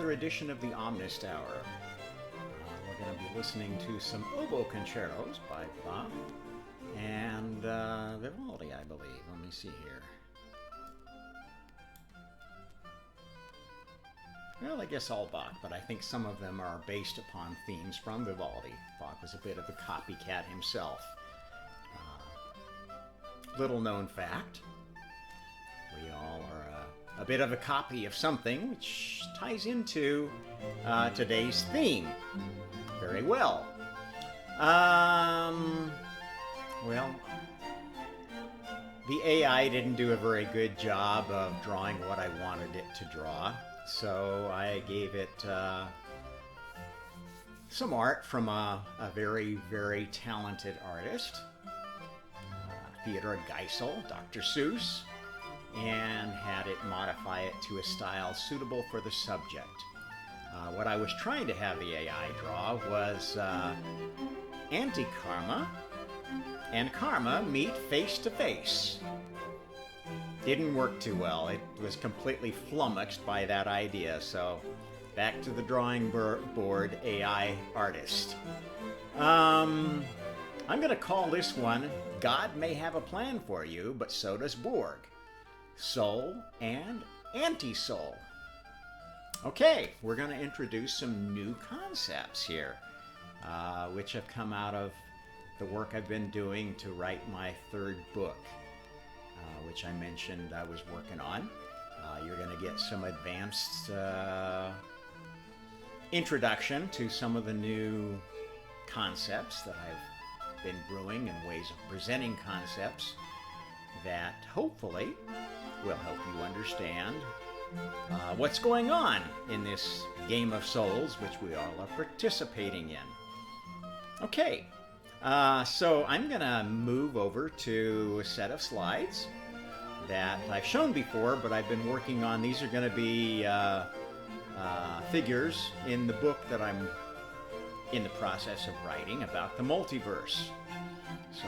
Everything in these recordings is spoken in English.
another edition of the Omnist Hour. We're going to be listening to some oboe concertos by Bach and Vivaldi, I believe. Let me see here. Well, I guess all Bach, but I think some of them are based upon themes from Vivaldi. Bach was a bit of a copycat himself. Little known fact, we all are a bit of a copy of something, which ties into today's theme very well. Well, the AI didn't do a very good job of drawing what I wanted it to draw, so I gave it some art from a very, very talented artist, Theodore Geisel, Dr. Seuss, and had it modify it to a style suitable for the subject. What I was trying to have the AI draw was anti-karma and karma meet face to face. Didn't work too well. It was completely flummoxed by that idea, so back to the drawing board, AI artist. I'm going to call this one God May Have a Plan for You, but so does BORG. Soul and Antisoul. Okay, we're going to introduce some new concepts here, which have come out of the work I've been doing to write my third book, which I mentioned I was working on. You're going to get some advanced introduction to some of the new concepts that I've been brewing and ways of presenting concepts that hopefully will help you understand what's going on in this game of souls, which we all are participating in. Okay, so I'm going to move over to a set of slides that I've shown before, but I've been working on. These are going to be figures in the book that I'm in the process of writing about the multiverse. So,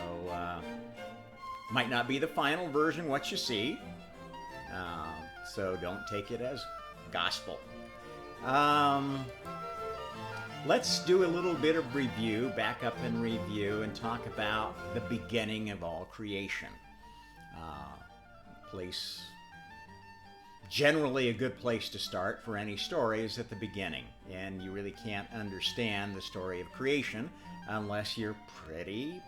might not be the final version what you see, so don't take it as gospel. Let's do a little bit of review, back up and review, and talk about the beginning of all creation. Generally a good place to start for any story is at the beginning, and you really can't understand the story of creation unless you're pretty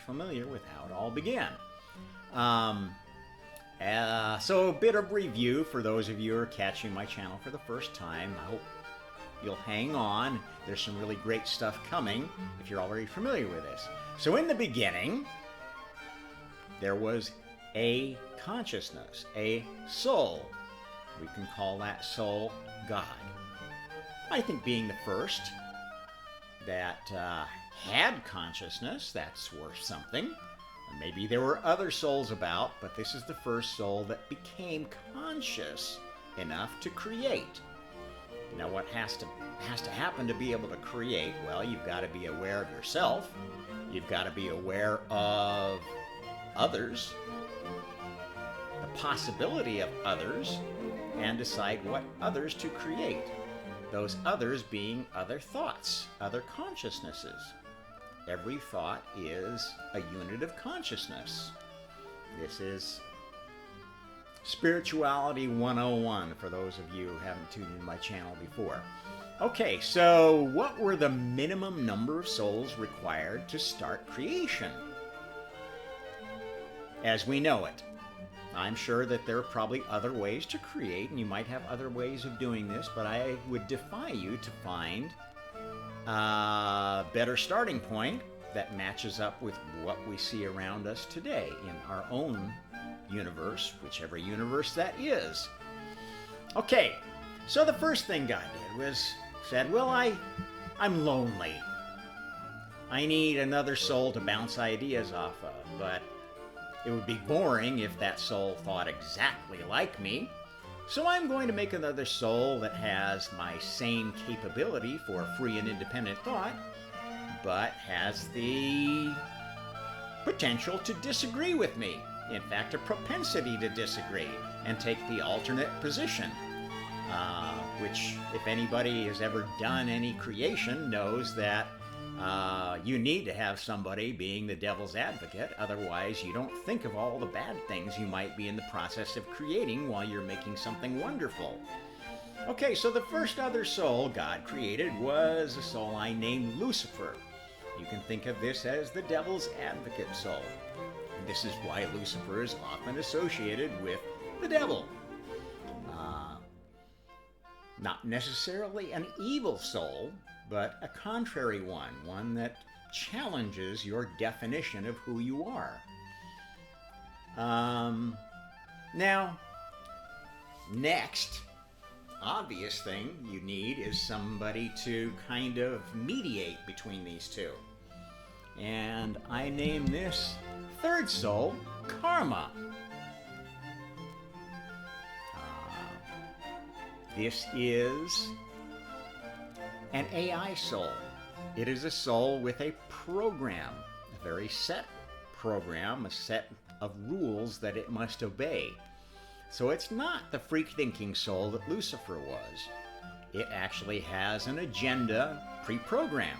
familiar with how it all began. So a bit of review for those of you who are catching my channel for the first time. I hope you'll hang on. There's some really great stuff coming if you're already familiar with this. So in the beginning, there was a consciousness, a soul. We can call that soul God. I think being the first that had consciousness, that's worth something. Maybe there were other souls about, but this is the first soul that became conscious enough to create. Now, what has to happen to be able to create? Well, you've got to be aware of yourself. You've got to be aware of others, the possibility of others, and decide what others to create. Those others being other thoughts, other consciousnesses. Every thought is a unit of consciousness. This is Spirituality 101 for those of you who haven't tuned into my channel before. Okay, so what were the minimum number of souls required to start creation as we know it? I'm sure that there are probably other ways to create, and you might have other ways of doing this, but I would defy you to find a better starting point that matches up with what we see around us today in our own universe, whichever universe that is. Okay, so the first thing God did was said, well, I'm lonely. I need another soul to bounce ideas off of, but it would be boring if that soul thought exactly like me. So I'm going to make another soul that has my same capability for free and independent thought, but has the potential to disagree with me. In fact, a propensity to disagree and take the alternate position. which, if anybody has ever done any creation, knows that you need to have somebody being the devil's advocate. Otherwise, you don't think of all the bad things you might be in the process of creating while you're making something wonderful. Okay, so the first other soul God created was a soul I named Lucifer. You can think of this as the devil's advocate soul. And this is why Lucifer is often associated with the devil. Not necessarily an evil soul, but a contrary one that challenges your definition of who you are. Now, next obvious thing you need is somebody to kind of mediate between these two. And I name this third soul Karma. This is an AI soul. It is a soul with a program, a very set program, a set of rules that it must obey. So it's not the free-thinking soul that Lucifer was. It actually has an agenda pre-programmed.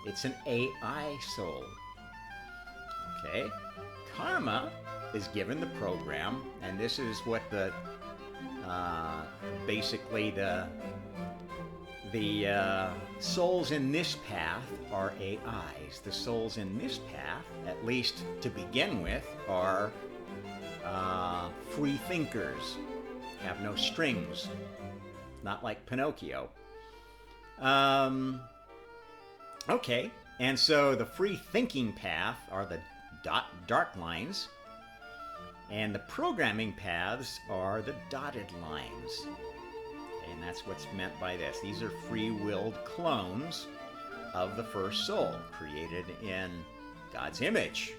It's an AI soul. Okay? Karma is given the program, and this is what the basically the souls in this path are AIs. The souls in this path, at least to begin with, are free thinkers, have no strings, not like Pinocchio. Okay, and so the free thinking path are the dark lines, and the programming paths are the dotted lines. And that's what's meant by this. These are free-willed clones of the first soul, created in God's image.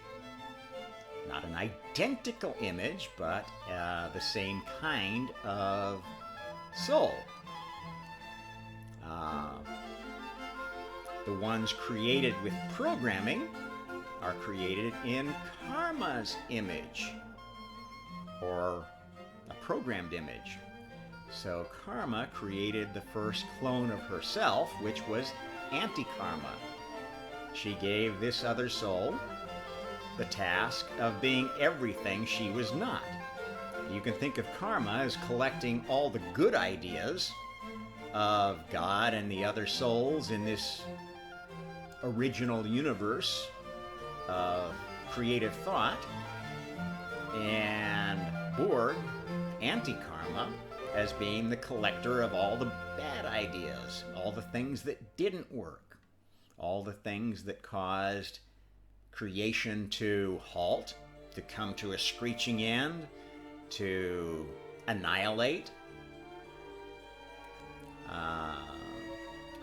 Not an identical image, but the same kind of soul. The ones created with programming are created in Karma's image, or a programmed image. So Karma created the first clone of herself, which was Anti-Karma. She gave this other soul the task of being everything she was not. You can think of Karma as collecting all the good ideas of God and the other souls in this original universe of creative thought, and BORG, Anti-Karma, as being the collector of all the bad ideas, all the things that didn't work, all the things that caused creation to halt, to come to a screeching end, to annihilate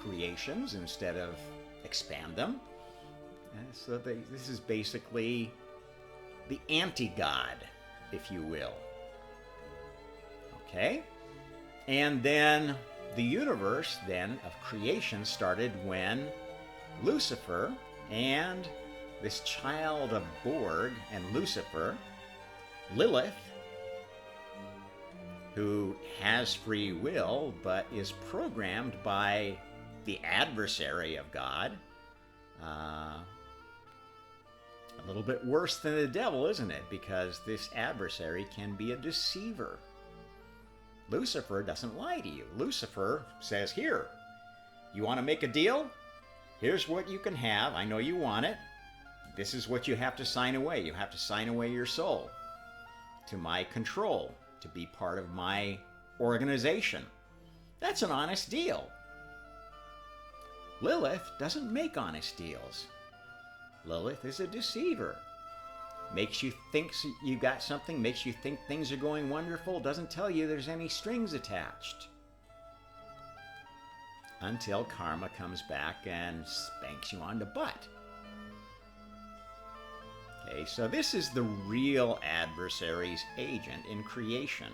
creations instead of expand them. So this is basically the anti-God, if you will. Okay? And then the universe then of creation started when Lucifer and this child of BORG and Lucifer, Lilith, who has free will but is programmed by the adversary of God. A little bit worse than the devil, isn't it? Because this adversary can be a deceiver. Lucifer doesn't lie to you. Lucifer says, here, you want to make a deal? Here's what you can have. I know you want it. This is what you have to sign away. You have to sign away your soul to my control, to be part of my organization. That's an honest deal. Lilith doesn't make honest deals. Lilith is a deceiver. Makes you think you got something, makes you think things are going wonderful, doesn't tell you there's any strings attached. Until Karma comes back and spanks you on the butt. Okay, so this is the real adversary's agent in creation,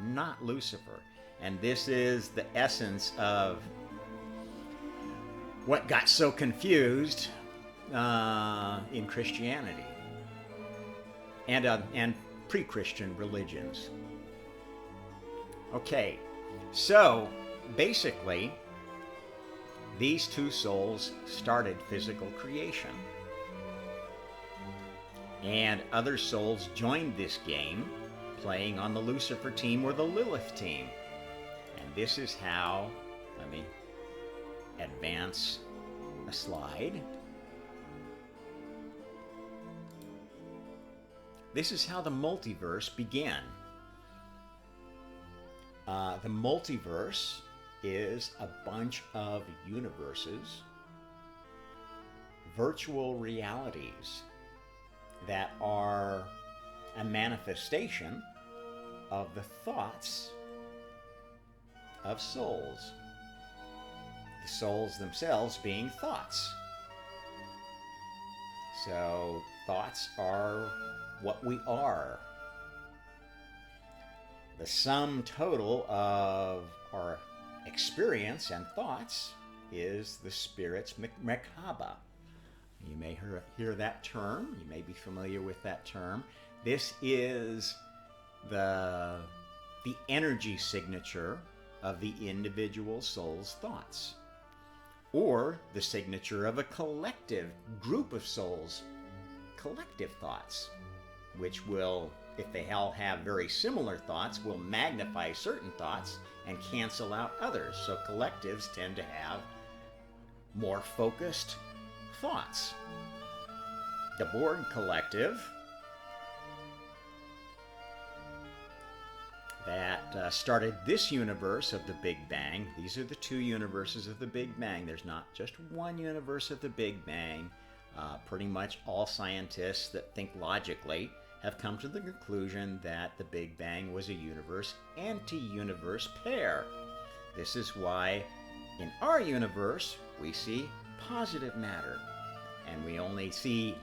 not Lucifer. And this is the essence of what got so confused in Christianity and pre-Christian religions. Okay, So, basically, these two souls started physical creation. And other souls joined this game, playing on the Lucifer team or the Lilith team. And this is how, let me advance a slide. This is how the multiverse began. The multiverse is a bunch of universes, virtual realities that are a manifestation of the thoughts of souls. The souls themselves being thoughts. So thoughts are what we are. The sum total of our experience and thoughts is the spirit's Merkaba. You may hear that term. You may be familiar with that term. This is the energy signature of the individual soul's thoughts, or the signature of a collective group of souls' collective thoughts, which will, if they all have very similar thoughts, will magnify certain thoughts and cancel out others. So collectives tend to have more focused thoughts. The BORG collective that started this universe of the Big Bang. These are the two universes of the Big Bang. There's not just one universe of the Big Bang. Pretty much all scientists that think logically have come to the conclusion that the Big Bang was a universe anti-universe pair. This is why in our universe we see positive matter, and we only see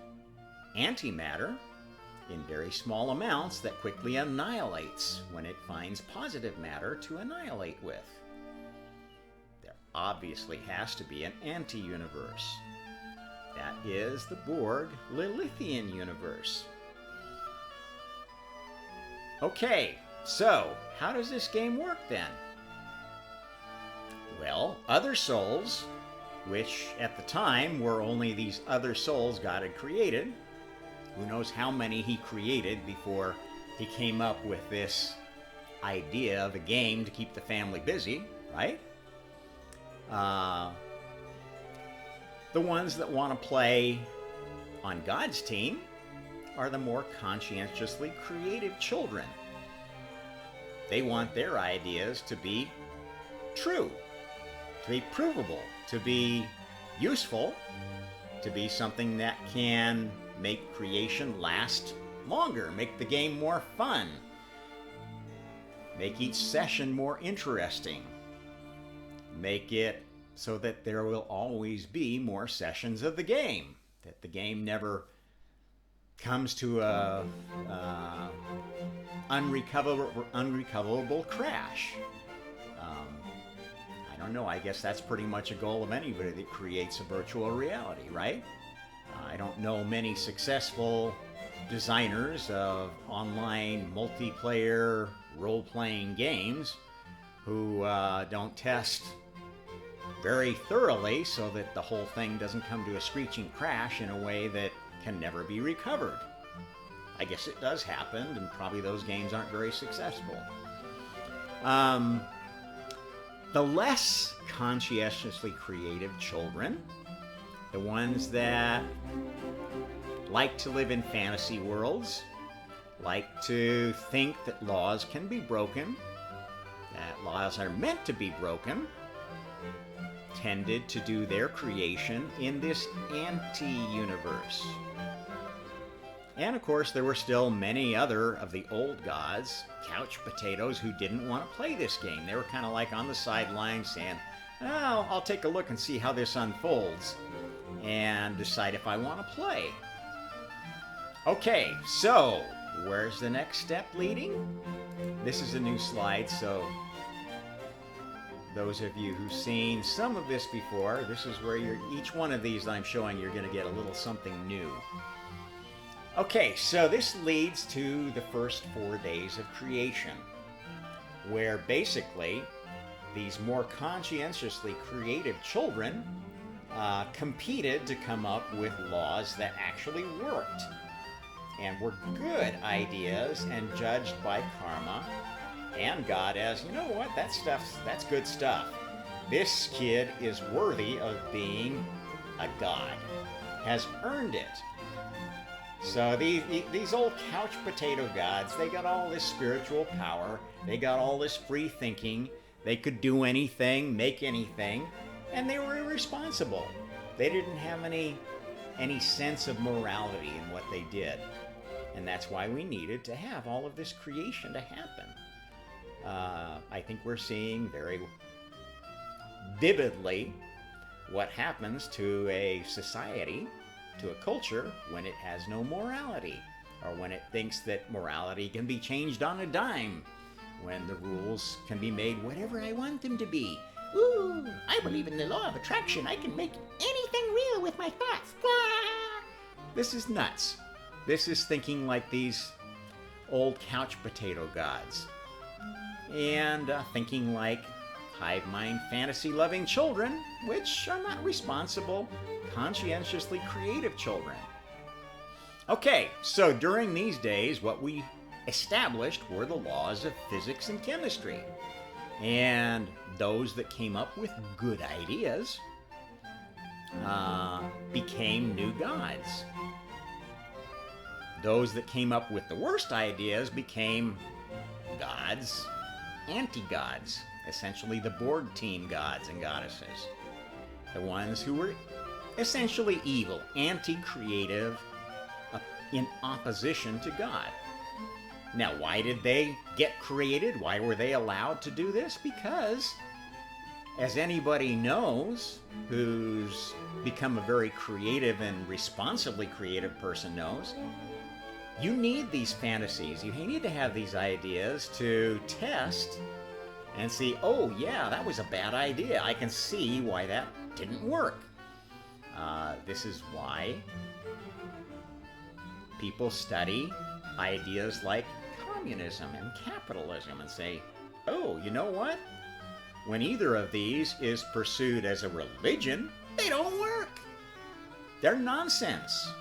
antimatter in very small amounts that quickly annihilates when it finds positive matter to annihilate with. There obviously has to be an anti-universe. That is the BORG Lilithian universe. Okay, so how does this game work then? Well, other souls, which at the time were only these other souls God had created, who knows how many he created before he came up with this idea of a game to keep the family busy, right? The ones that want to play on God's team are the more conscientiously creative children. They want their ideas to be true, to be provable, to be useful, to be something that can make creation last longer, make the game more fun, make each session more interesting, make it so that there will always be more sessions of the game, that the game never comes to a unrecoverable crash. I don't know, I guess that's pretty much a goal of anybody that creates a virtual reality, right? I don't know many successful designers of online multiplayer role-playing games who don't test very thoroughly so that the whole thing doesn't come to a screeching crash in a way that can never be recovered. I guess it does happen, and probably those games aren't very successful. The less conscientiously creative children, the ones that like to live in fantasy worlds, like to think that laws can be broken, that laws are meant to be broken, tended to do their creation in this anti-universe. And of course, there were still many other of the old gods, couch potatoes, who didn't want to play this game. They were kind of like on the sidelines saying, oh, I'll take a look and see how this unfolds and decide if I want to play. Okay, so where's the next step leading? This is a new slide, so those of you who've seen some of this before, this is where each one of these I'm showing you're going to get a little something new. Okay, so this leads to the first 4 days of creation, where basically these more conscientiously creative children competed to come up with laws that actually worked and were good ideas and judged by karma and God as, you know what, that's good stuff. This kid is worthy of being a god, has earned it. So these old couch potato gods, they got all this spiritual power, they got all this free thinking, they could do anything, make anything, and they were irresponsible. They didn't have any sense of morality in what they did. And that's why we needed to have all of this creation to happen. I think we're seeing very vividly what happens to a society, to a culture, when it has no morality, or when it thinks that morality can be changed on a dime, when the rules can be made whatever I want them to be. Ooh, I believe in the law of attraction. I can make anything real with my thoughts. This is nuts. This is thinking like these old couch potato gods. And thinking like hive mind fantasy-loving children, which are not responsible, conscientiously creative children. Okay, so during these days, what we established were the laws of physics and chemistry. And those that came up with good ideas became new gods. Those that came up with the worst ideas became gods, anti-gods, essentially the BORG team gods and goddesses. The ones who were essentially evil, anti-creative, in opposition to God. Now, why did they get created? Why were they allowed to do this? Because, as anybody knows who's become a very creative and responsibly creative person knows, you need these fantasies. You need to have these ideas to test and see, oh yeah, that was a bad idea. I can see why that didn't work. This is why people study ideas like communism and capitalism and say, oh, you know what? When either of these is pursued as a religion, they don't work. They're nonsense.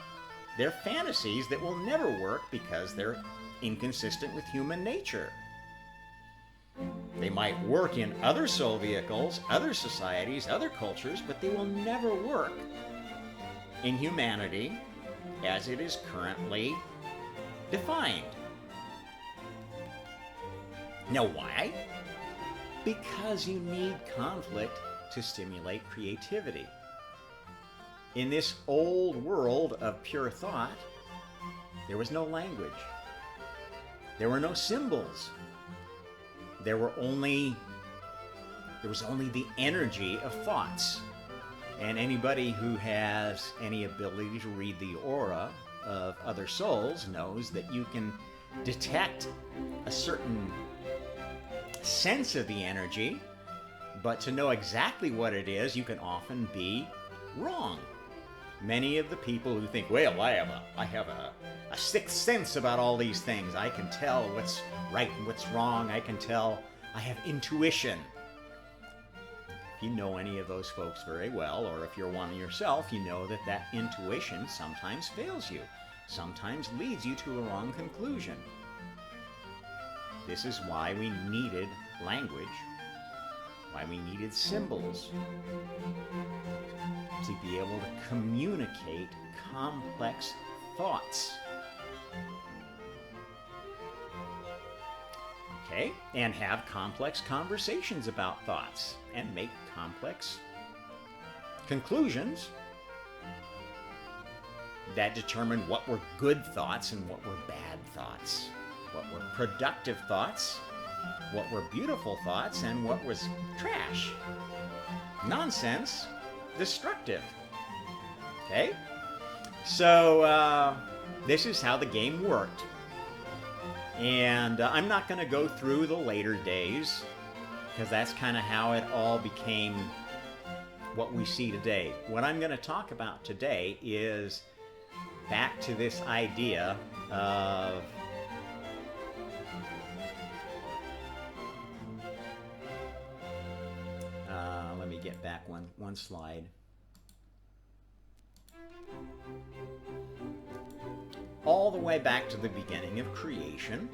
They're fantasies that will never work because they're inconsistent with human nature. They might work in other soul vehicles, other societies, other cultures, but they will never work in humanity as it is currently defined. Now, why? Because you need conflict to stimulate creativity. In this old world of pure thought, there was no language. There were no symbols. There was only the energy of thoughts. And anybody who has any ability to read the aura of other souls knows that you can detect a certain sense of the energy, but to know exactly what it is, you can often be wrong. Many of the people who think, well, I have a sixth sense about all these things. I can tell what's right and what's wrong. I can tell. I have intuition. If you know any of those folks very well, or if you're one yourself, you know that that intuition sometimes fails you, sometimes leads you to a wrong conclusion. This is why we needed language, why we needed symbols, to be able to communicate complex thoughts. Okay? And have complex conversations about thoughts and make complex conclusions that determine what were good thoughts and what were bad thoughts, what were productive thoughts, what were beautiful thoughts, and what was trash, nonsense, destructive. Okay? So this is how the game worked. And I'm not going to go through the later days, because that's kind of how it all became what we see today. What I'm going to talk about today is back to this idea of back one slide. All the way back to the beginning of creation,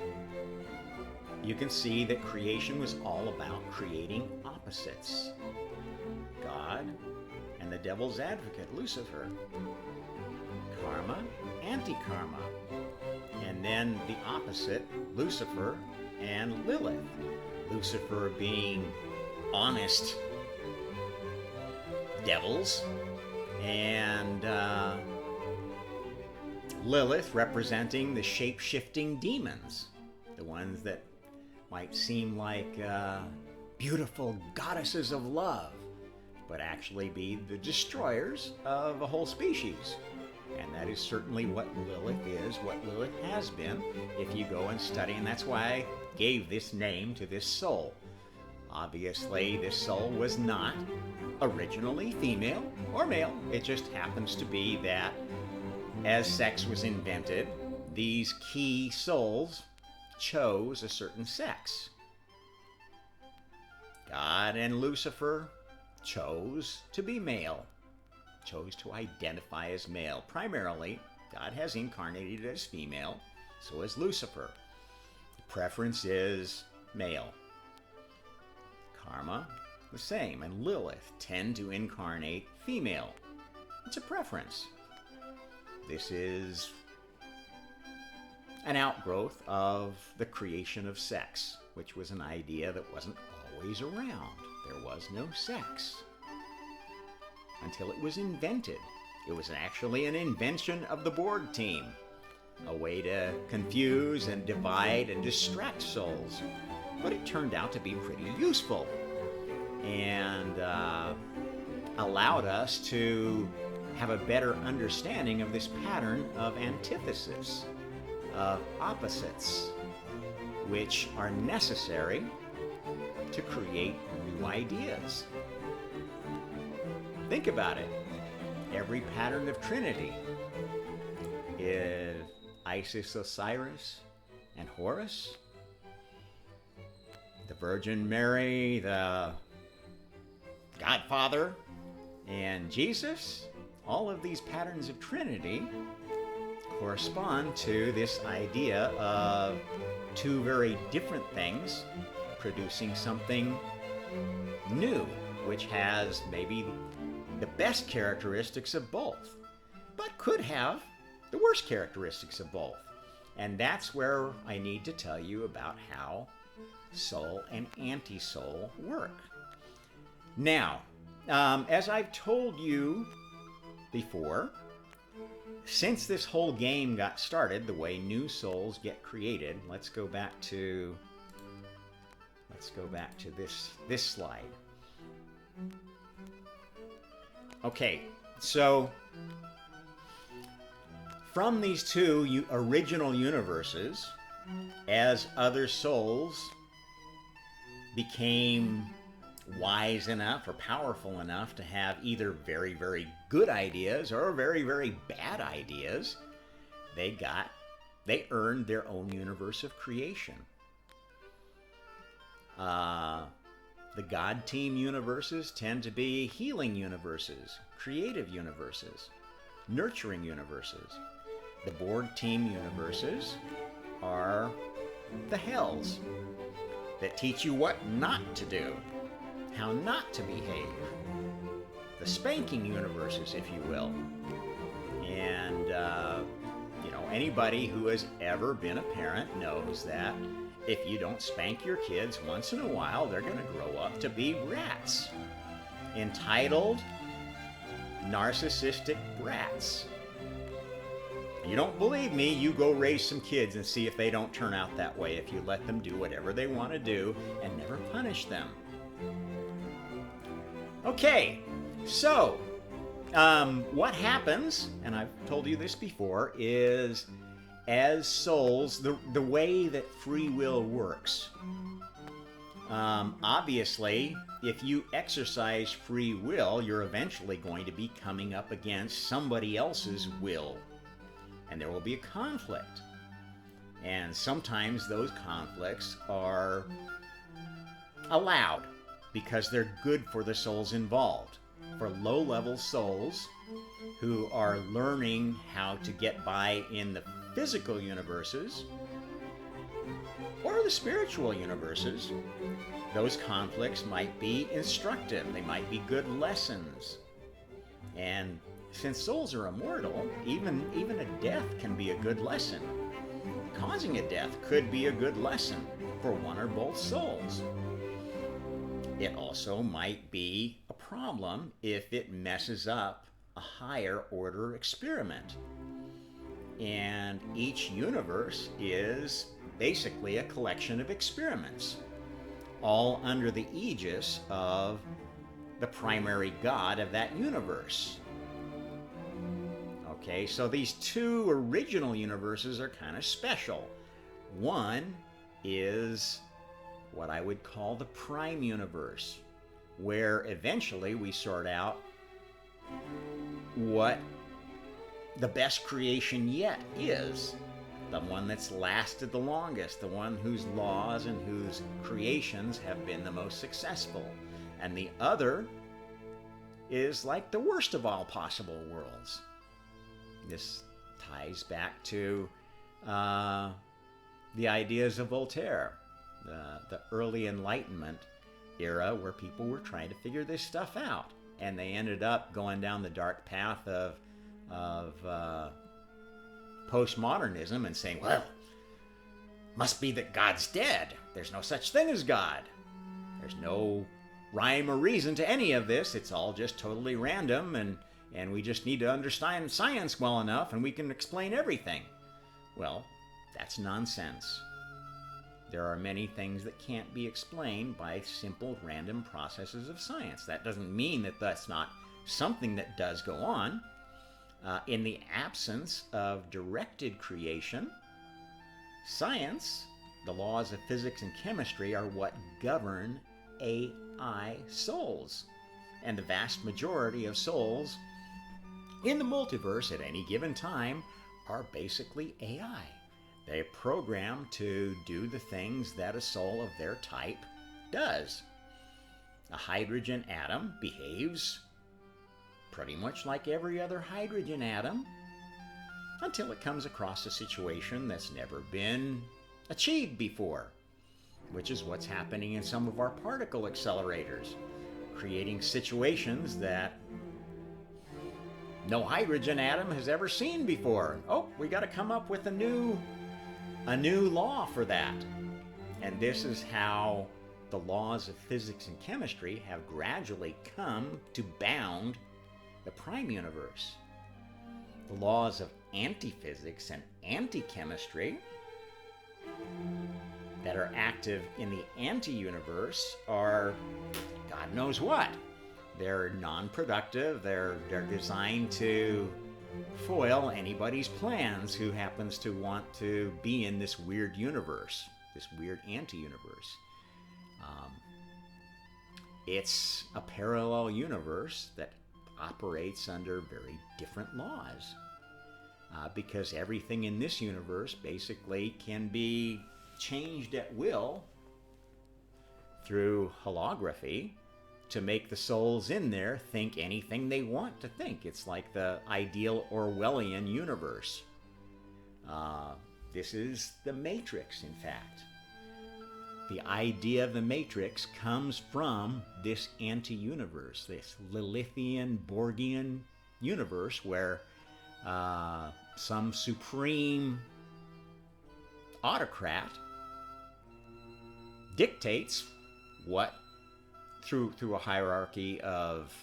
you can see that creation was all about creating opposites. God and the devil's advocate, Lucifer. Karma, anti-karma. And then the opposite, Lucifer and Lilith. Lucifer being honest devils, and Lilith representing the shape-shifting demons, the ones that might seem like beautiful goddesses of love, but actually be the destroyers of a whole species. And that is certainly what Lilith is, what Lilith has been, if you go and study. And that's why I gave this name to this soul. Obviously, this soul was not originally female or male. It just happens to be that as sex was invented, these key souls chose a certain sex. God and Lucifer chose to be male, chose to identify as male. Primarily, God has incarnated as female, so is Lucifer. The preference is male. Karma, the same, and Lilith tend to incarnate female. It's a preference. This is an outgrowth of the creation of sex, which was an idea that wasn't always around. There was no sex until it was invented. It was actually an invention of the BORG team, a way to confuse and divide and distract souls. But it turned out to be pretty useful and allowed us to have a better understanding of this pattern of antithesis, of opposites, which are necessary to create new ideas. Think about it. Every pattern of Trinity is Isis, Osiris, and Horus, the Virgin Mary, the Godfather, and Jesus. All of these patterns of Trinity correspond to this idea of two very different things producing something new, which has maybe the best characteristics of both, but could have the worst characteristics of both. And that's where I need to tell you about how soul and anti-soul work. Now, as I've told you before, since this whole game got started, the way new souls get created, let's go back to this slide. Okay, so from these two original universes, as other souls became wise enough or powerful enough to have either very, very good ideas or very, very bad ideas, they earned their own universe of creation. The God Team universes tend to be healing universes, creative universes, nurturing universes. The BORG Team universes are the hells that teach you what not to do, how not to behave. The spanking universes, if you will. And, anybody who has ever been a parent knows that if you don't spank your kids once in a while, they're going to grow up to be rats. Entitled, narcissistic brats. You don't believe me, you go raise some kids and see if they don't turn out that way if you let them do whatever they want to do and never punish them. Okay, so what happens, and I've told you this before, is as souls, the way that free will works. Obviously, if you exercise free will, you're eventually going to be coming up against somebody else's will. And there will be a conflict. And sometimes those conflicts are allowed. because they're good for the souls involved. For low-level souls who are learning how to get by in the physical universes or the spiritual universes, those conflicts might be instructive. They might be good lessons. And since souls are immortal, even a death can be a good lesson. Causing a death could be a good lesson for one or both souls. It also might be a problem if it messes up a higher order experiment. And each universe is basically a collection of experiments, all under the aegis of the primary god of that universe. Okay, so these two original universes are kind of special. One is what I would call the prime universe, where eventually we sort out what the best creation yet is. The one that's lasted the longest, the one whose laws and whose creations have been the most successful. And the other is like the worst of all possible worlds. This ties back to the ideas of Voltaire, the early Enlightenment era, where people were trying to figure this stuff out. And they ended up going down the dark path of postmodernism and saying, well, must be that God's dead. There's no such thing as God. There's no rhyme or reason to any of this. It's all just totally random, and we just need to understand science well enough and we can explain everything. Well, that's nonsense. There are many things that can't be explained by simple random processes of science. That doesn't mean that that's not something that does go on. In the absence of directed creation, science, the laws of physics and chemistry, are what govern AI souls. And the vast majority of souls in the multiverse at any given time are basically AI. They're programmed to do the things that a soul of their type does. A hydrogen atom behaves pretty much like every other hydrogen atom until it comes across a situation that's never been achieved before, which is what's happening in some of our particle accelerators, creating situations that no hydrogen atom has ever seen before. Oh, we got to come up with a new law for that. And this is how the laws of physics and chemistry have gradually come to bound the prime universe. The laws of anti-physics and anti-chemistry that are active in the anti-universe are God knows what. They're non-productive. They're designed to foil anybody's plans who happens to want to be in this weird universe, this weird anti-universe. It's a parallel universe that operates under very different laws, because everything in this universe basically can be changed at will through holography to make the souls in there think anything they want to think. It's like the ideal Orwellian universe. This is the Matrix, in fact. The idea of the Matrix comes from this anti-universe, this Lilithian, Borgian universe where some supreme autocrat dictates what, through a hierarchy of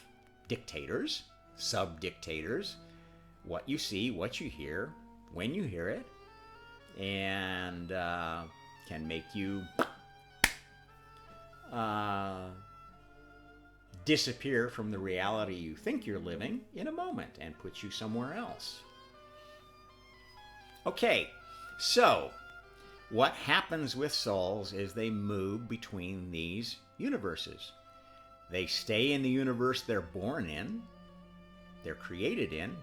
dictators, sub-dictators, what you see, what you hear, when you hear it, and can make you disappear from the reality you think you're living in a moment and put you somewhere else. Okay, so what happens with souls is they move between these universes. They stay in the universe they're born in, they're created in,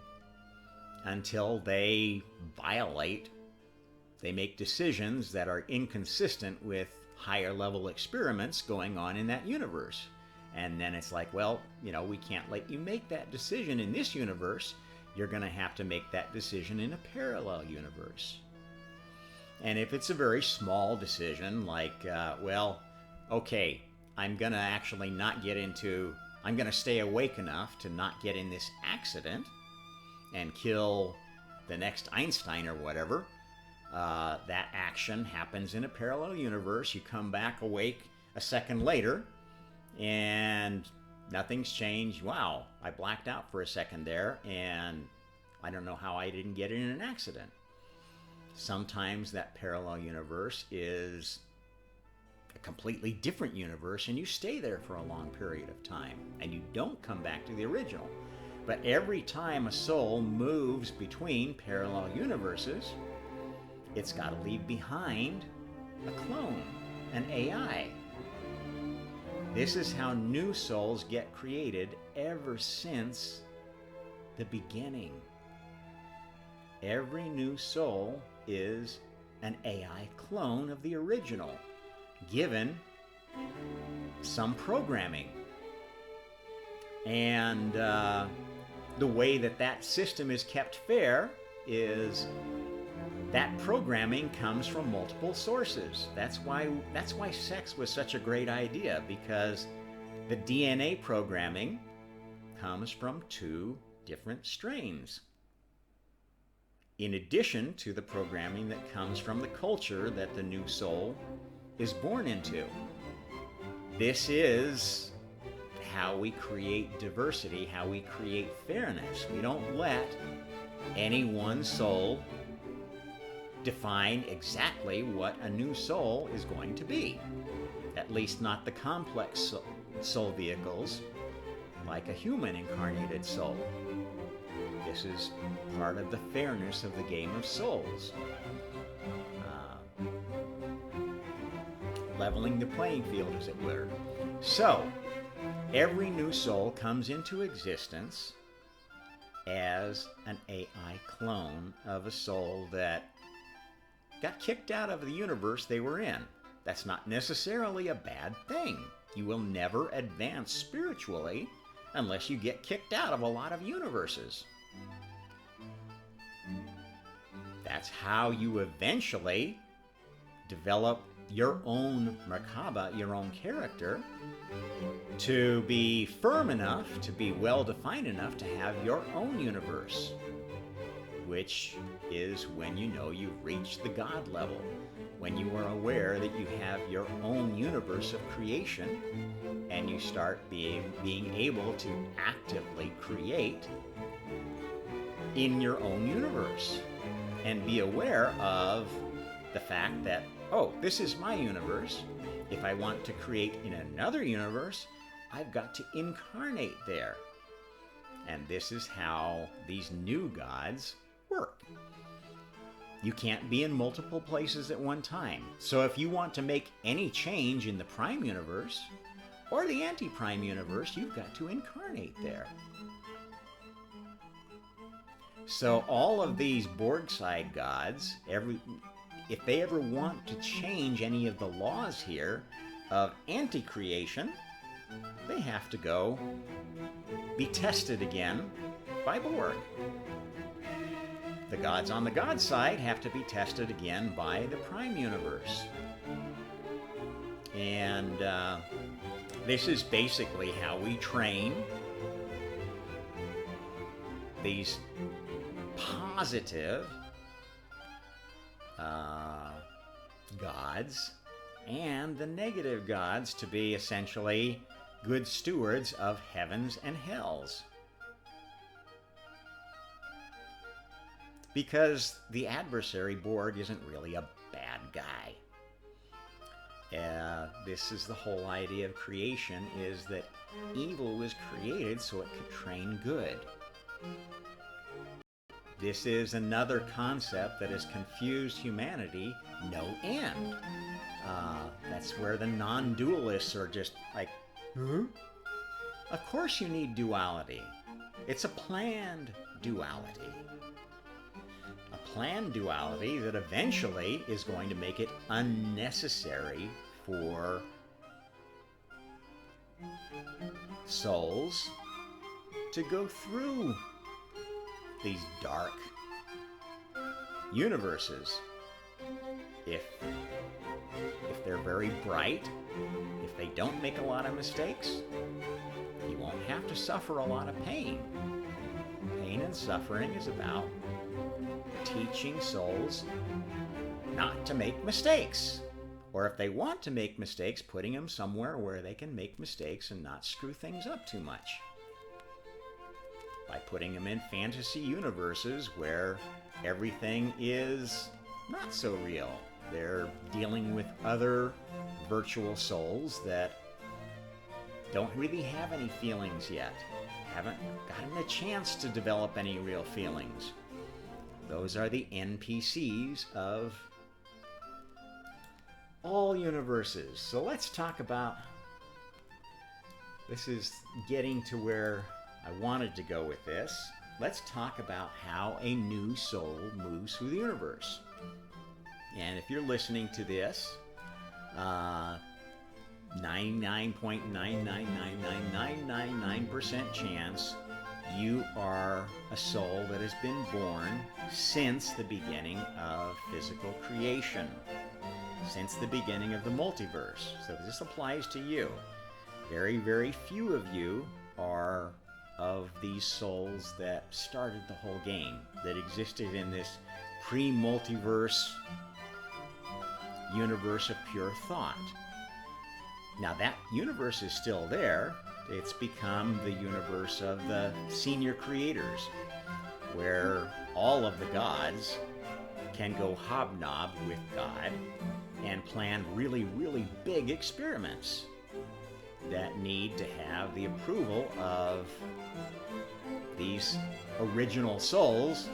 until they violate, they make decisions that are inconsistent with higher level experiments going on in that universe. And then it's like, well, you know, we can't let you make that decision in this universe. You're going to have to make that decision in a parallel universe. And if it's a very small decision, like, well, okay, I'm going to actually not get into, I'm going to stay awake enough to not get in this accident and kill the next Einstein or whatever. That action happens in a parallel universe. You come back awake a second later, and nothing's changed. Wow, I blacked out for a second there, and I don't know how I didn't get in an accident. Sometimes that parallel universe is a completely different universe, and you stay there for a long period of time, and you don't come back to the original. But every time a soul moves between parallel universes, it's got to leave behind a clone, an AI. This is how new souls get created ever since the beginning. Every new soul is an AI clone of the original, given some programming. And the way that that system is kept fair is that programming comes from multiple sources. That's why sex was such a great idea, because the DNA programming comes from 2 different strains, in addition to the programming that comes from the culture that the new soul is born into. This is how we create diversity, how we create fairness. We don't let any one soul define exactly what a new soul is going to be. At least not the complex soul vehicles, like a human incarnated soul. This is part of the fairness of the game of souls. Leveling the playing field, as it were. So, every new soul comes into existence as an AI clone of a soul that got kicked out of the universe they were in. That's not necessarily a bad thing. You will never advance spiritually unless you get kicked out of a lot of universes. That's how you eventually develop your own Merkaba, your own character, to be firm enough, to be well-defined enough to have your own universe, which is when you know you've reached the God level, when you are aware that you have your own universe of creation, and you start being able to actively create in your own universe, and be aware of the fact that, oh, this is my universe. If I want to create in another universe, I've got to incarnate there. And this is how these new gods work. You can't be in multiple places at one time. So if you want to make any change in the prime universe or the anti-prime universe, you've got to incarnate there. So all of these BORG side gods, if they ever want to change any of the laws here of anti-creation, they have to go be tested again by BORG. The gods on the God side have to be tested again by the prime universe. And this is basically how we train these positive gods and the negative gods to be essentially good stewards of heavens and hells. Because the adversary, BORG, isn't really a bad guy. This is the whole idea of creation, is that evil was created so it could train good. This is another concept that has confused humanity no end. That's where the non-dualists are just like, huh? Of course you need duality. It's a planned duality. A planned duality that eventually is going to make it unnecessary for souls to go through these dark universes. If they're very bright, if they don't make a lot of mistakes, you won't have to suffer a lot of pain. Pain and suffering is about teaching souls not to make mistakes. Or if they want to make mistakes, putting them somewhere where they can make mistakes and not screw things up too much. By putting them in fantasy universes where everything is not so real. They're dealing with other virtual souls that don't really have any feelings yet, haven't gotten a chance to develop any real feelings. Those are the NPCs of all universes. So let's talk about, this is getting to where I wanted to go with this. Let's talk about how a new soul moves through the universe. And if you're listening to this, 99.9999999% chance you are a soul that has been born since the beginning of physical creation, since the beginning of the multiverse. So this applies to you. Very, very few of you are of these souls that started the whole game, that existed in this pre-multiverse universe of pure thought. Now that universe is still there. It's become the universe of the senior creators, where all of the gods can go hobnob with God and plan really, really big experiments that need to have the approval of these original souls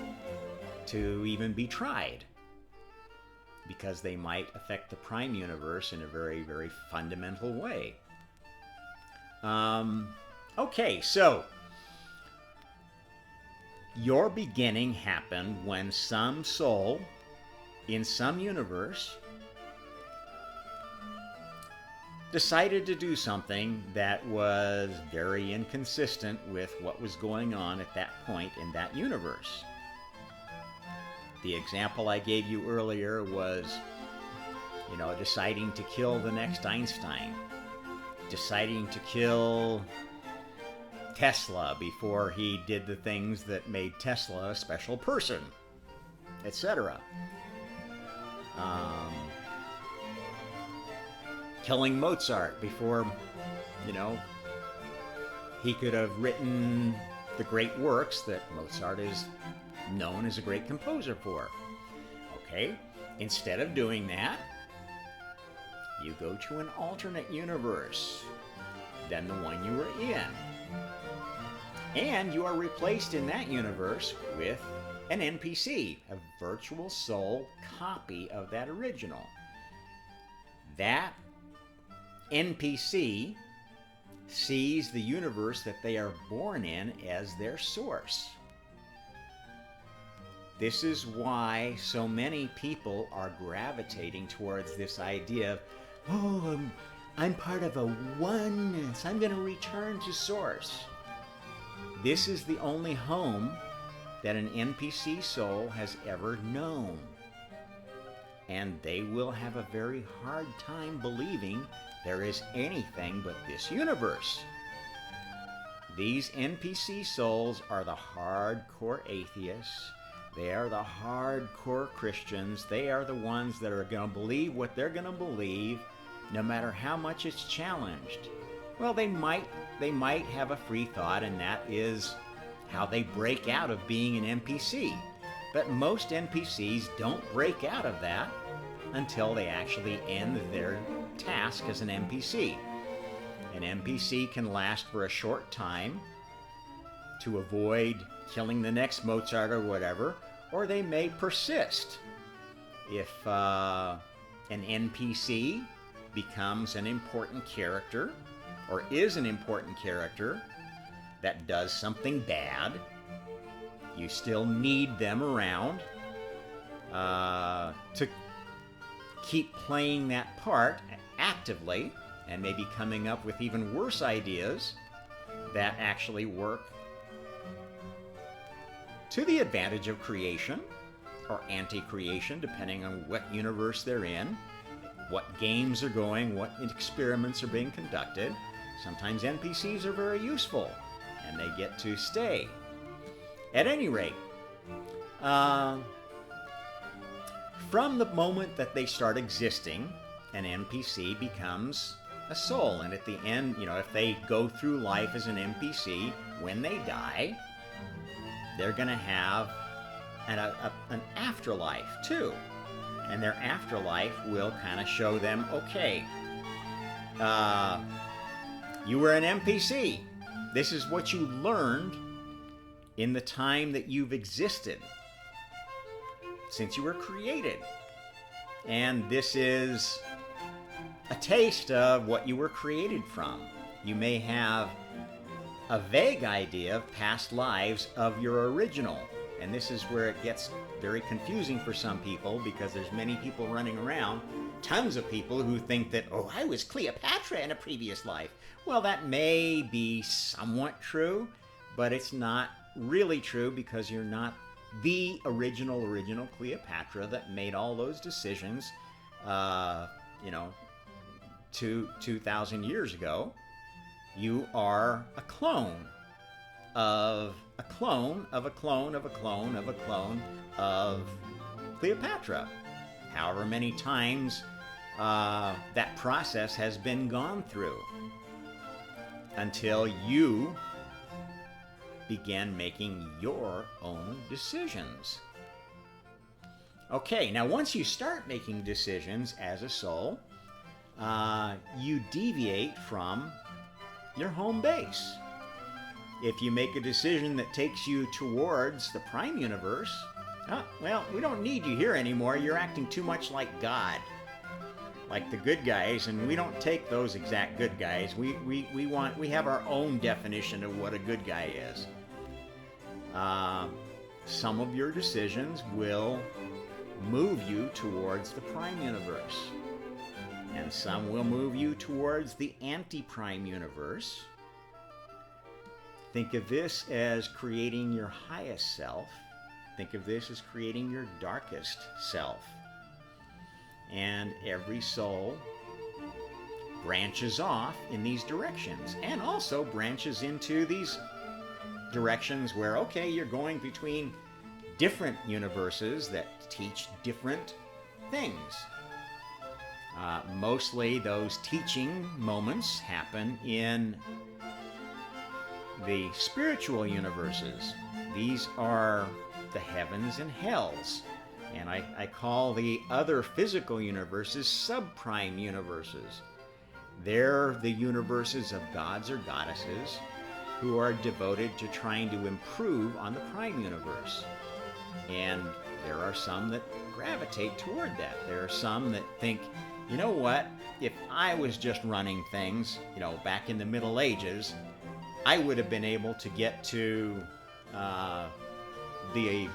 to even be tried, because they might affect the prime universe in a very, very fundamental way. Okay, so your beginning happened when some soul in some universe decided to do something that was very inconsistent with what was going on at that point in that universe. The example I gave you earlier was, deciding to kill the next Einstein, deciding to kill Tesla before he did the things that made Tesla a special person, etc. Killing Mozart before, he could have written the great works that Mozart is known as a great composer for. Okay, instead of doing that, you go to an alternate universe than the one you were in. And you are replaced in that universe with an NPC, a virtual soul copy of that original. That NPC sees the universe that they are born in as their source. This is why so many people are gravitating towards this idea of, I'm part of a oneness. I'm going to return to source. This is the only home that an NPC soul has ever known. And they will have a very hard time believing there is anything but this universe. These NPC souls are the hardcore atheists. They are the hardcore Christians. They are the ones that are going to believe what they're going to believe, no matter how much it's challenged. Well, they might have a free thought, and that is how they break out of being an NPC. But most NPCs don't break out of that until they actually end their task as an NPC. An NPC can last for a short time to avoid killing the next Mozart or whatever, or they may persist. If an NPC becomes an important character, or is an important character that does something bad, you still need them around to keep playing that part actively and maybe coming up with even worse ideas that actually work to the advantage of creation or anti-creation, depending on what universe they're in, what games are going, what experiments are being conducted. Sometimes NPCs are very useful, and they get to stay. At any rate, from the moment that they start existing, an NPC becomes a soul. And at the end, if they go through life as an NPC, when they die, they're going to have an afterlife too. And their afterlife will kind of show them, okay, you were an NPC. This is what you learned in the time that you've existed since you were created. And this is a taste of what you were created from. You may have a vague idea of past lives of your original. And this is where it gets very confusing for some people, because there's many people running around, tons of people who think that, oh, I was Cleopatra in a previous life. Well, that may be somewhat true, but it's not really true, because you're not the original Cleopatra that made all those decisions, 2,000 years ago. You are a clone of a clone of a clone of a clone of a clone of Cleopatra. However many times that process has been gone through until you began making your own decisions. Okay, now once you start making decisions as a soul, you deviate from your home base. If you make a decision that takes you towards the prime universe, well, we don't need you here anymore. You're acting too much like God, like the good guys, and we don't take those exact good guys. We have our own definition of what a good guy is. Some of your decisions will move you towards the prime universe, and some will move you towards the anti-prime universe. Think of this as creating your highest self. Think of this as creating your darkest self. And every soul branches off in these directions, and also branches into these directions where, okay, you're going between different universes that teach different things. Mostly those teaching moments happen in the spiritual universes. These are the heavens and hells. And I call the other physical universes subprime universes. They're the universes of gods or goddesses who are devoted to trying to improve on the prime universe. And there are some that gravitate toward that. There are some that think, you know what, if I was just running things, back in the Middle Ages, I would have been able to get to the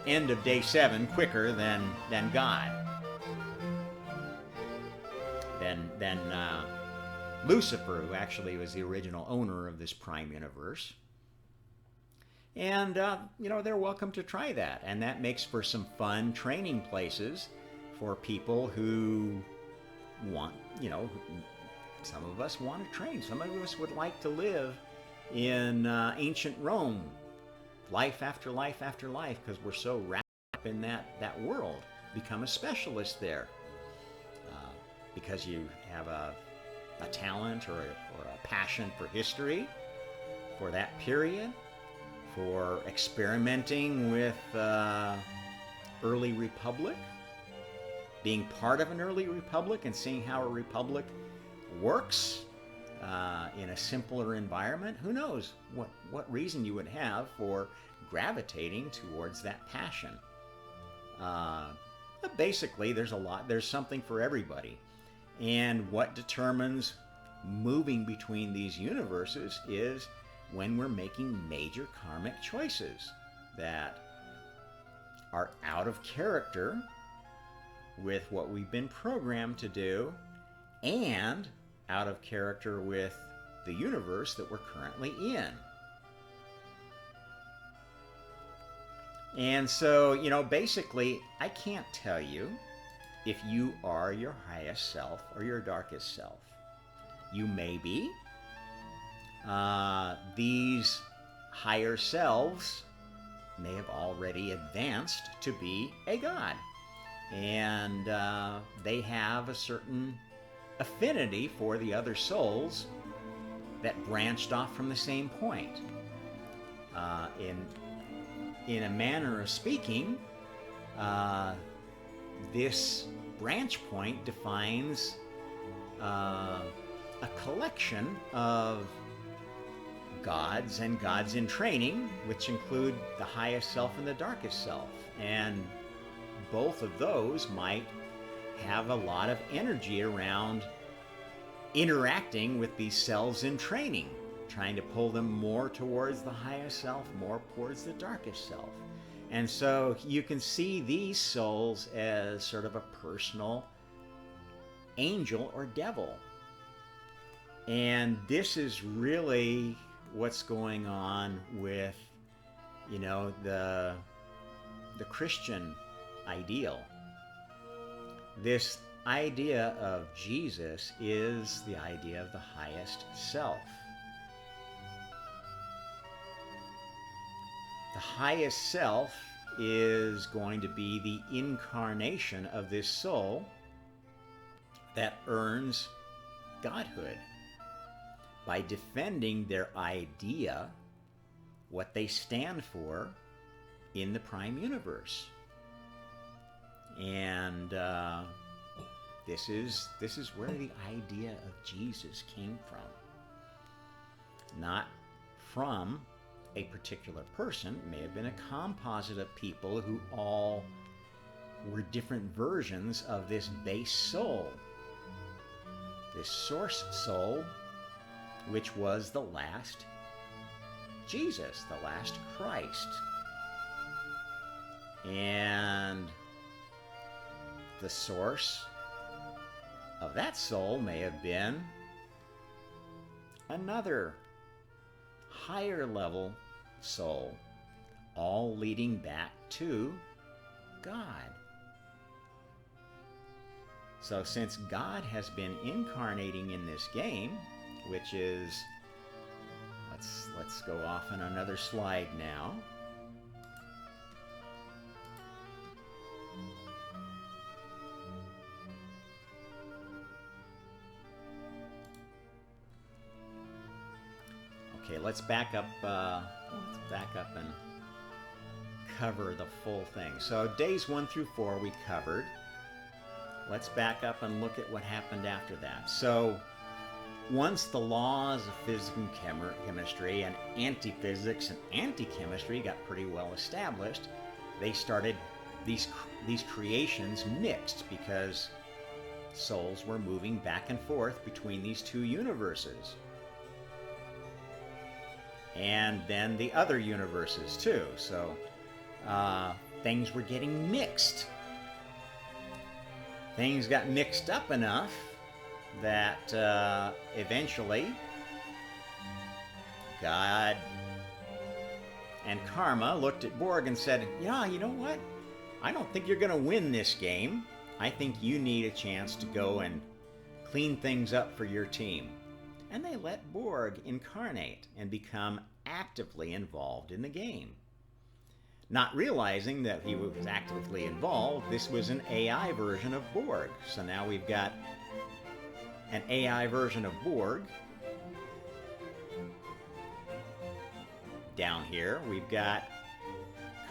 end of day 7 quicker than God. Than Lucifer, who actually was the original owner of this prime universe. And, they're welcome to try that. And that makes for some fun training places for people who want, some of us want to train. Some of us would like to live in ancient Rome, life after life after life, because we're so wrapped up in that world. Become a specialist there. Because you have a talent or a passion for history, for that period, for experimenting with early republic, being part of an early republic and seeing how a republic works in a simpler environment. Who knows what reason you would have for gravitating towards that passion. But basically, there's something for everybody. And what determines moving between these universes is when we're making major karmic choices that are out of character with what we've been programmed to do, and out of character with the universe that we're currently in. And so, you know, basically, I can't tell you if you are your highest self or your darkest self. You may be. These higher selves may have already advanced to be a god. And they have a certain affinity for the other souls that branched off from the same point. In a manner of speaking, this branch point defines a collection of gods and gods in training, which include the highest self and the darkest self. And both of those might have a lot of energy around interacting with these selves in training, trying to pull them more towards the highest self, more towards the darkest self. And so you can see these souls as sort of a personal angel or devil. And this is really what's going on with, you know, the Christian ideal. This idea of Jesus is the idea of the highest self. The highest self is going to be the incarnation of this soul that earns godhood by defending their idea, what they stand for in the prime universe. And this is where the idea of Jesus came from. Not from a particular person. It may have been a composite of people who all were different versions of this base soul, this source soul, which was the last Jesus, the last Christ. And the source of that soul may have been another higher level soul, all leading back to God. So since God has been incarnating in this game, which is, let's go off on another slide now. Okay, let's back up and cover the full thing. So days 1 through 4 we covered. Let's back up and look at what happened after that. So once the laws of physics and chemistry and anti-physics and anti-chemistry got pretty well established, they started, these creations mixed because souls were moving back and forth between these two universes. And then the other universes too. So things were getting mixed. Things got mixed up enough that eventually God and Karma looked at BORG and said, yeah, you know what? I don't think you're going to win this game. I think you need a chance to go and clean things up for your team. And they let BORG incarnate and become actively involved in the game. Not realizing that he was actively involved, this was an AI version of BORG. So now we've got an AI version of BORG. Down here, we've got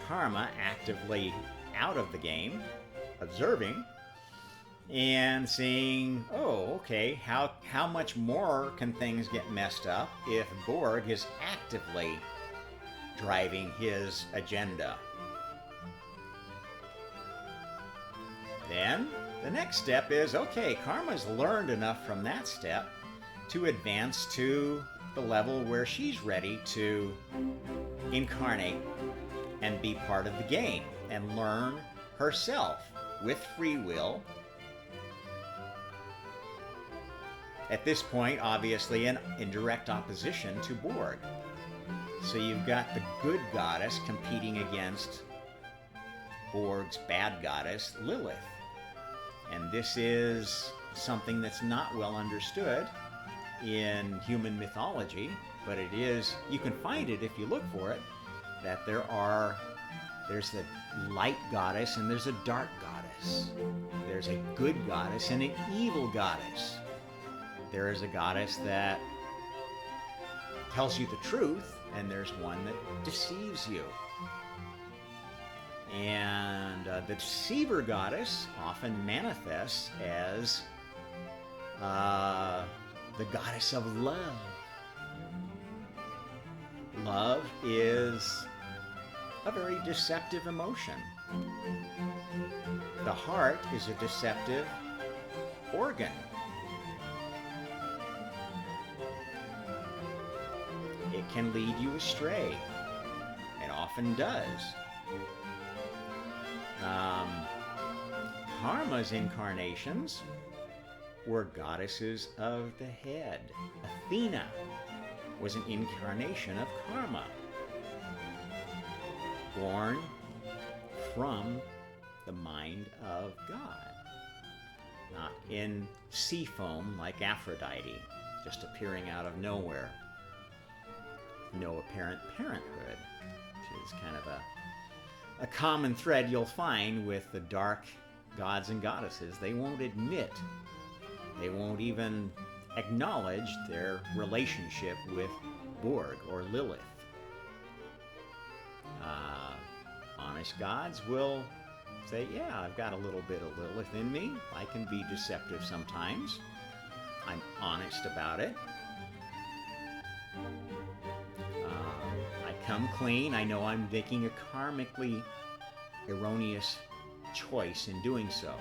Karma actively out of the game, observing, and seeing, oh, okay, how much more can things get messed up if BORG is actively driving his agenda? Then the next step is, okay, Karma's learned enough from that step to advance to the level where she's ready to incarnate and be part of the game and learn herself with free will At this point, obviously in direct opposition to Borg. So you've got the good goddess competing against Borg's bad goddess, Lilith. And this is something that's not well understood in human mythology, but it is, you can find it if you look for it, that there's the light goddess and there's a dark goddess. There's a good goddess and an evil goddess. There is a goddess that tells you the truth, and there's one that deceives you. And the deceiver goddess often manifests as the goddess of love. Love is a very deceptive emotion. The heart is a deceptive organ. It can lead you astray. It often does. Karma's incarnations were goddesses of the head. Athena was an incarnation of Karma, born from the mind of God, not in sea foam like Aphrodite, just appearing out of nowhere. No apparent parenthood, which is kind of a common thread you'll find with the dark gods and goddesses. They won't admit, they won't even acknowledge their relationship with Borg or Lilith. Honest gods will say, yeah, I've got a little bit of Lilith in me. I can be deceptive sometimes. I'm honest about it. I come clean. I know I'm making a karmically erroneous choice in doing so,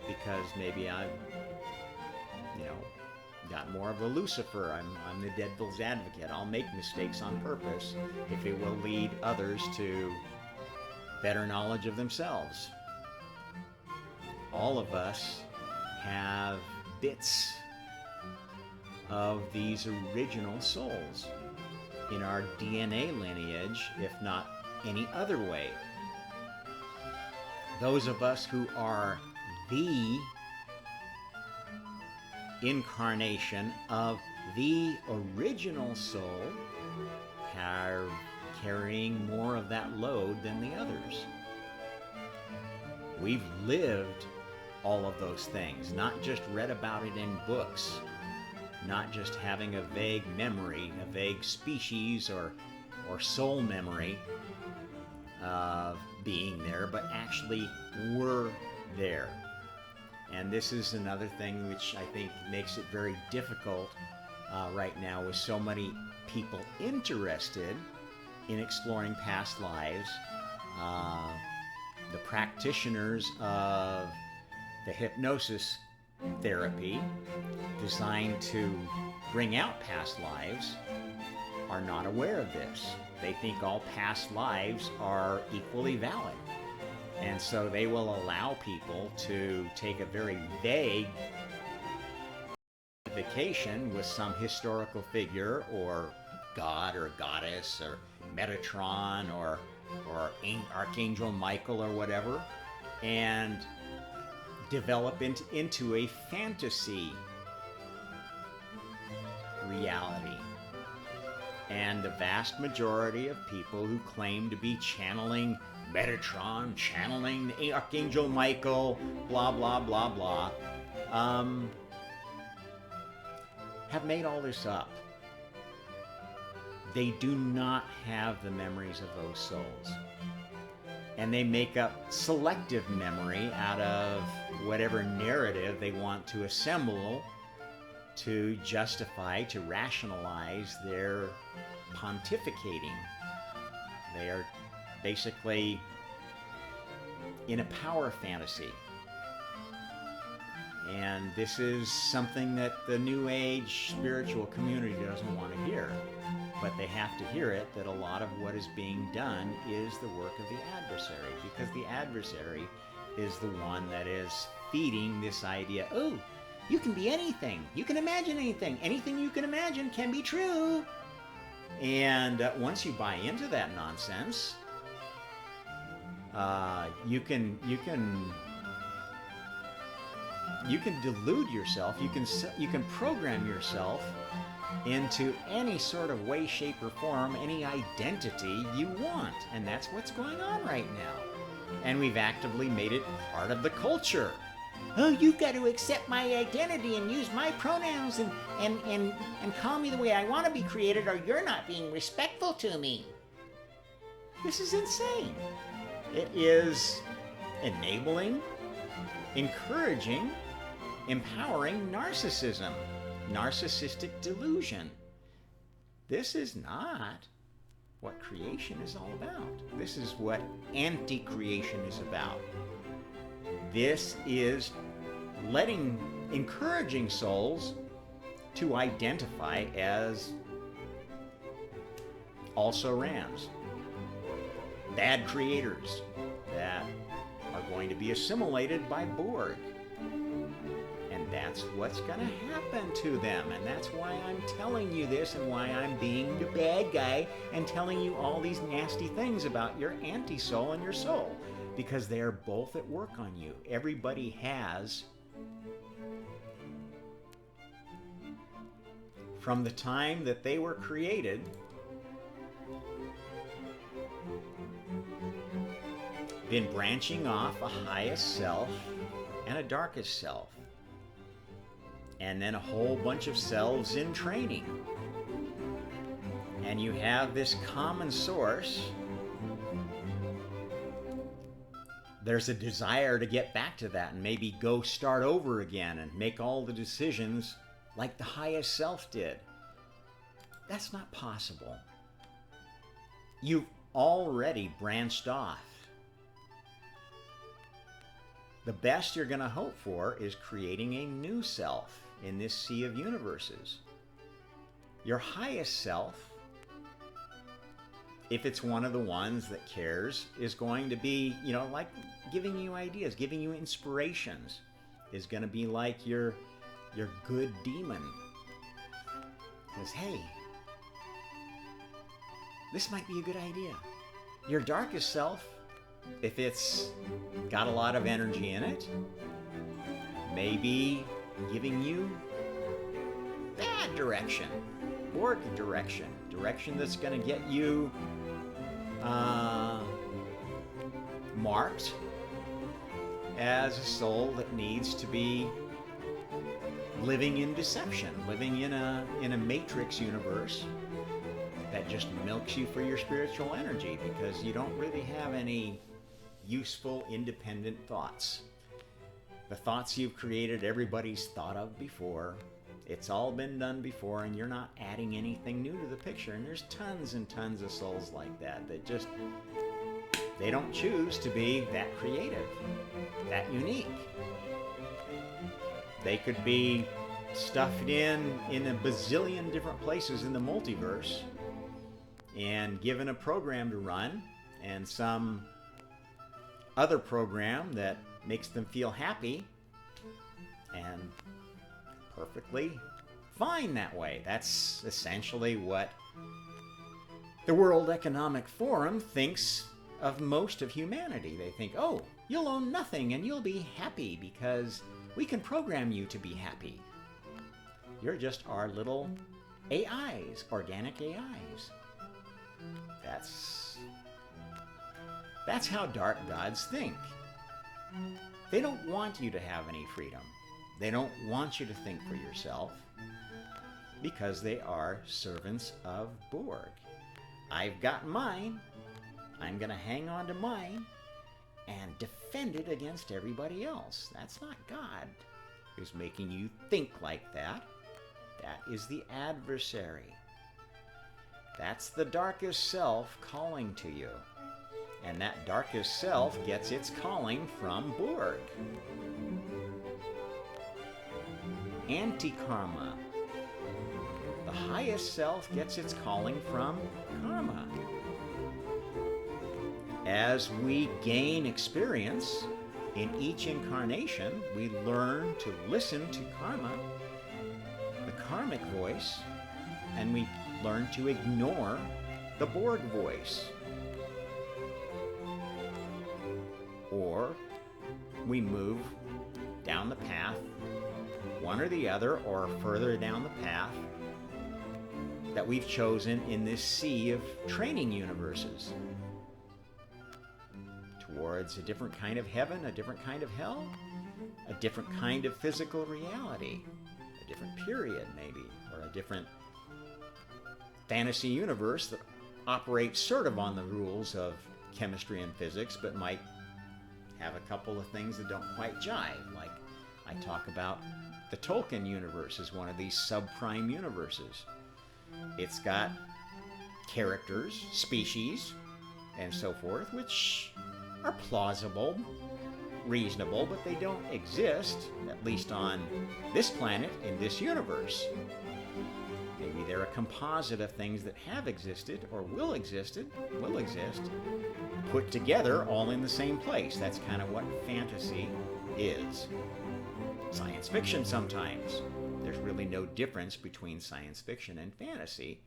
because maybe I've, got more of a Lucifer. I'm the devil's advocate. I'll make mistakes on purpose if it will lead others to better knowledge of themselves. All of us have bits of these original souls in our DNA lineage, if not any other way. Those of us who are the incarnation of the original soul are carrying more of that load than the others. We've lived all of those things, not just read about it in books, not just having a vague memory, a vague species or soul memory of being there, but actually were there. And this is another thing which I think makes it very difficult right now, with so many people interested in exploring past lives. The practitioners of the hypnosis therapy designed to bring out past lives are not aware of this. They think all past lives are equally valid. And so they will allow people to take a very vague identification with some historical figure or god or goddess or Metatron or Archangel Michael or whatever, and develop into a fantasy reality. And the vast majority of people who claim to be channeling Metatron, channeling Archangel Michael, blah, blah, blah, blah, have made all this up. They do not have the memories of those souls. And they make up selective memory out of whatever narrative they want to assemble to justify, to rationalize their pontificating. They are basically in a power fantasy. And this is something that the New Age spiritual community doesn't want to hear. But they have to hear it, that a lot of what is being done is the work of the adversary, because the adversary is the one that is feeding this idea, oh, You can be anything. You can imagine anything. Anything you can imagine can be true. And once you buy into that nonsense, you can delude yourself. You can program yourself into any sort of way, shape, or form, any identity you want. And that's what's going on right now. And we've actively made it part of the culture. Oh, you've got to accept my identity and use my pronouns and call me the way I want to be created, or you're not being respectful to me. This is insane. It is enabling, encouraging, empowering narcissism, narcissistic delusion. This is not what creation is all about. This is what anti-creation is about. This is encouraging souls to identify as also-rans, bad creators that are going to be assimilated by BORG. And that's what's going to happen to them. And that's why I'm telling you this, and why I'm being the bad guy and telling you all these nasty things about your anti-soul and your soul. Because they are both at work on you. Everybody has, from the time that they were created, been branching off a highest self and a darkest self. And then a whole bunch of selves in training. And you have this common source. There's a desire to get back to that and maybe go start over again and make all the decisions like the highest self did. That's not possible. You've already branched off. The best you're going to hope for is creating a new self in this sea of universes. Your highest self, if it's one of the ones that cares, is going to be, like giving you ideas, giving you inspirations, is going to be like your good demon. Says, hey, this might be a good idea. Your darkest self, if it's got a lot of energy in it, may be giving you bad direction, BORG direction that's going to get you marked as a soul that needs to be living in deception, living in a matrix universe that just milks you for your spiritual energy because you don't really have any useful, independent thoughts. The thoughts you've created, everybody's thought of before. It's all been done before, and you're not adding anything new to the picture. And there's tons and tons of souls like that just, they don't choose to be that creative, that unique. They could be stuffed in a bazillion different places in the multiverse and given a program to run and some other program that makes them feel happy and perfectly fine that way. That's essentially what the World Economic Forum thinks of most of humanity. They think, oh, you'll own nothing and you'll be happy because we can program you to be happy. You're just our little AIs, organic AIs. That's how dark gods think. They don't want you to have any freedom. They don't want you to think for yourself because they are servants of BORG. I've got mine. I'm going to hang on to mine and defend it against everybody else. That's not God who's making you think like that. That is the adversary. That's the darkest self calling to you. And that darkest self gets its calling from BORG. Anti-karma. The highest self gets its calling from karma. As we gain experience, In each incarnation, we learn to listen to karma, the karmic voice, and we learn to ignore the BORG voice. Or we move down the path, one or the other, or further down the path that we've chosen in this sea of training universes, towards a different kind of heaven, a different kind of hell, a different kind of physical reality, a different period maybe, or a different fantasy universe that operates sort of on the rules of chemistry and physics, but might have a couple of things that don't quite jive. Like I talk about the Tolkien universe as one of these subprime universes. It's got characters, species, and so forth, which are plausible, reasonable, but they don't exist, at least on this planet, in this universe. Maybe they're a composite of things that have existed or will exist, put together all in the same place. That's kind of what fantasy is. Science fiction sometimes. There's really no difference between science fiction and fantasy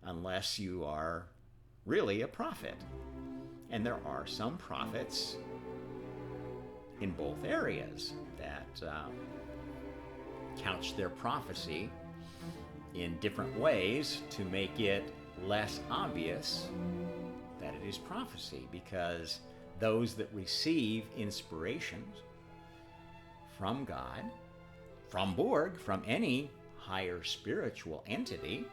unless you are really a prophet. And there are some prophets in both areas that couch their prophecy in different ways to make it less obvious that it is prophecy, because those that receive inspirations from God, from BORG, from any higher spiritual entity,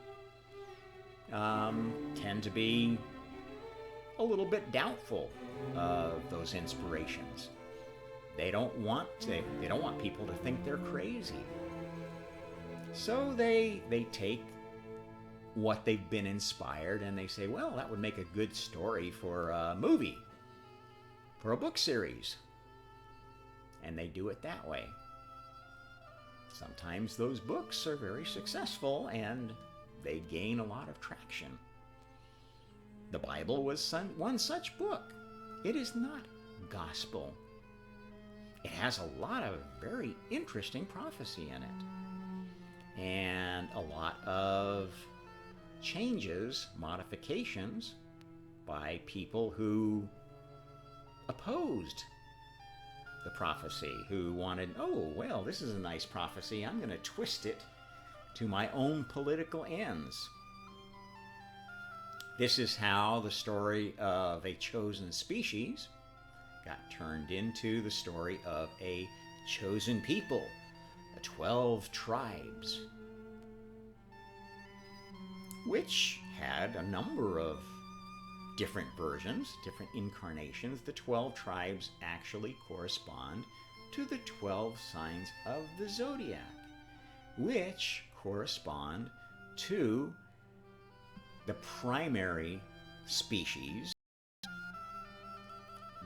tend to be a little bit doubtful of those inspirations. They don't want people to think they're crazy. So they take what they've been inspired and they say, well, that would make a good story for a movie, for a book series. And they do it that way. Sometimes those books are very successful and they gain a lot of traction. The Bible was one such book. It is not gospel. It has a lot of very interesting prophecy in it, and a lot of changes, modifications by people who opposed the prophecy, who wanted, oh, well, this is a nice prophecy. I'm going to twist it to my own political ends. This is how the story of a chosen species got turned into the story of a chosen people, the 12 tribes, which had a number of different versions, different incarnations. The 12 tribes actually correspond to the 12 signs of the zodiac, which correspond to the primary species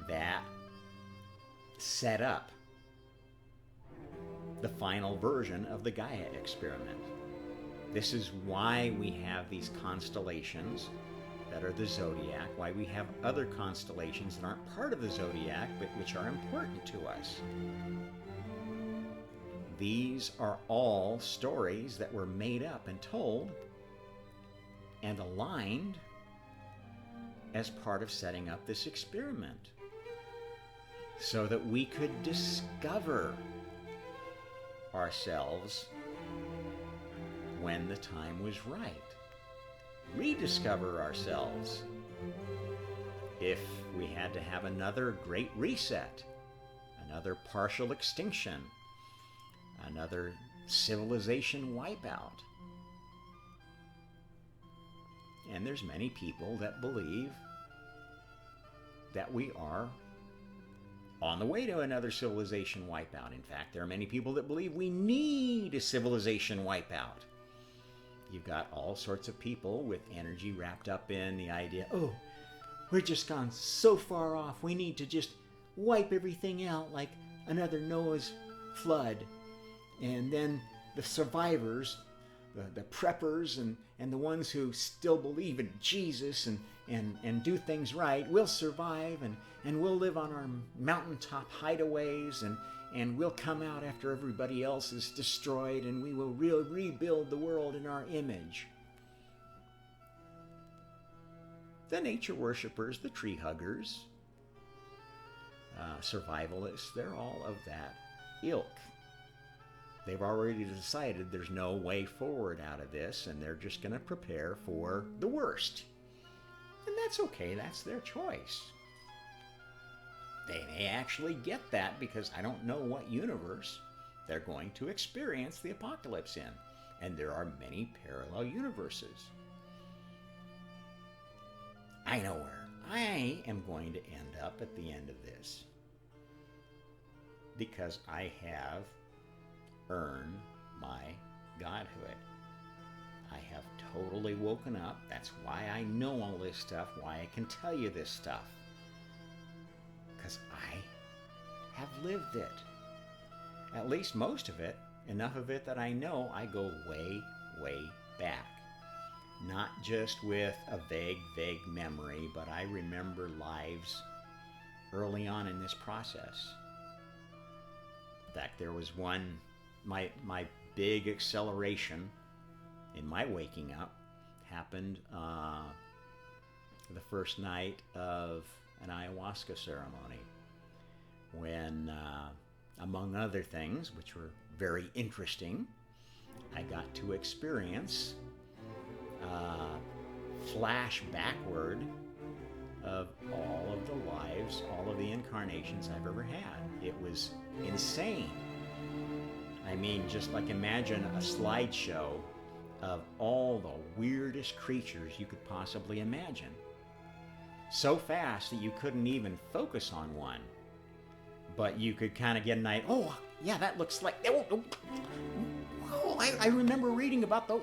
that set up the final version of the Gaia experiment. This is why we have these constellations that are the zodiac, why we have other constellations that aren't part of the zodiac, but which are important to us. These are all stories that were made up and told and aligned as part of setting up this experiment, so that we could discover ourselves when the time was right. Rediscover ourselves if we had to have another great reset, another partial extinction, another civilization wipeout. And there's many people that believe that we are on the way to another civilization wipeout. In fact, there are many people that believe we need a civilization wipeout. You've got all sorts of people with energy wrapped up in the idea, oh, we're just gone so far off, we need to just wipe everything out like another Noah's flood. And then the survivors, the preppers and the ones who still believe in Jesus and do things right, we'll survive and we'll live on our mountaintop hideaways and we'll come out after everybody else is destroyed and we will rebuild the world in our image. The nature worshippers, the tree huggers, survivalists, they're all of that ilk. They've already decided there's no way forward out of this, and they're just going to prepare for the worst. And that's okay, that's their choice. They may actually get that because I don't know what universe they're going to experience the apocalypse in. And there are many parallel universes. I know where I am going to end up at the end of this. Because I have earned my godhood. I have totally woken up. That's why I know all this stuff, why I can tell you this stuff. Because I have lived it. At least most of it. Enough of it that I know I go way, way back. Not just with a vague memory, but I remember lives early on in this process. In fact, there was one, my big acceleration in my waking up happened the first night of an ayahuasca ceremony when, among other things, which were very interesting, I got to experience flash backward of all of the lives, all of the incarnations I've ever had. It was insane. I mean, just like imagine a slideshow of all the weirdest creatures you could possibly imagine. So fast that you couldn't even focus on one. But you could kind of get an idea, oh, yeah, that looks like, I remember reading about those.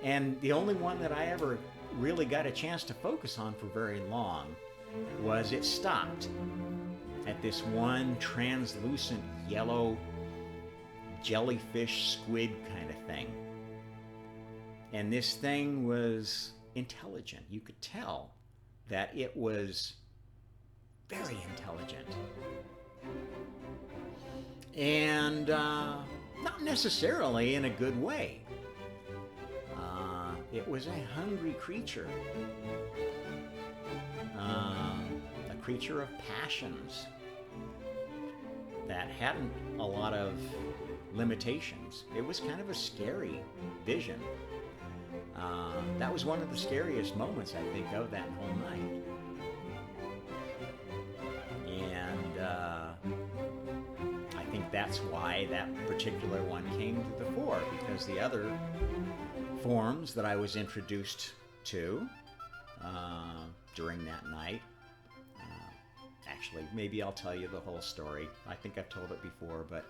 And the only one that I ever really got a chance to focus on for very long was it stopped at this one translucent yellow jellyfish squid kind of thing. And this thing was intelligent. You could tell that it was very intelligent. And not necessarily in a good way. It was a hungry creature. A creature of passions that hadn't a lot of limitations. It was kind of a scary vision. That was one of the scariest moments, I think, of that whole night. And I think that's why that particular one came to the fore, because the other forms that I was introduced to during that night, actually, maybe I'll tell you the whole story. I think I've told it before, but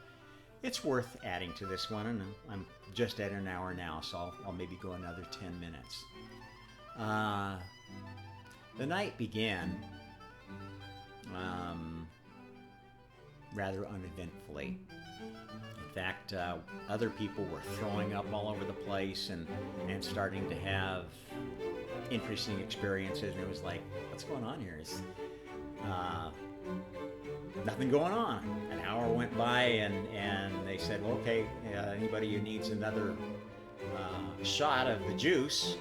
it's worth adding to this one, and I'm just at an hour now, so I'll maybe go another 10 minutes. The night began rather uneventfully. In fact, other people were throwing up all over the place and starting to have interesting experiences, and it was like, what's going on here? It's nothing going on. An hour went by, and they said, well, okay, anybody who needs another shot of the juice,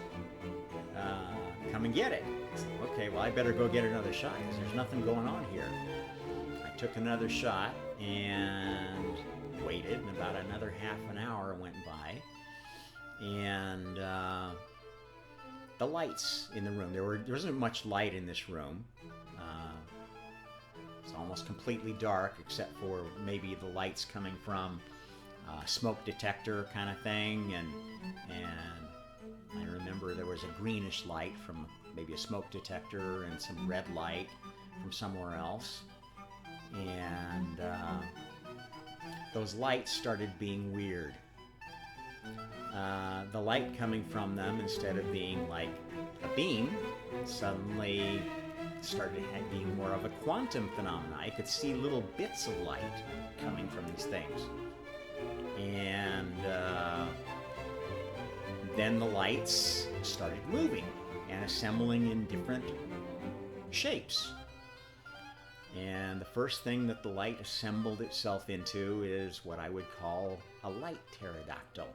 come and get it. I said, okay, well, I better go get another shot because there's nothing going on here. I took another shot and waited, and about another half an hour went by, and the lights in the room, there wasn't much light in this room. It's almost completely dark except for maybe the lights coming from a smoke detector kind of thing, and I remember there was a greenish light from maybe a smoke detector and some red light from somewhere else, and those lights started being weird. The light coming from them, instead of being like a beam, suddenly started being more of a quantum phenomena. I could see little bits of light coming from these things. And then the lights started moving and assembling in different shapes. And the first thing that the light assembled itself into is what I would call a light pterodactyl.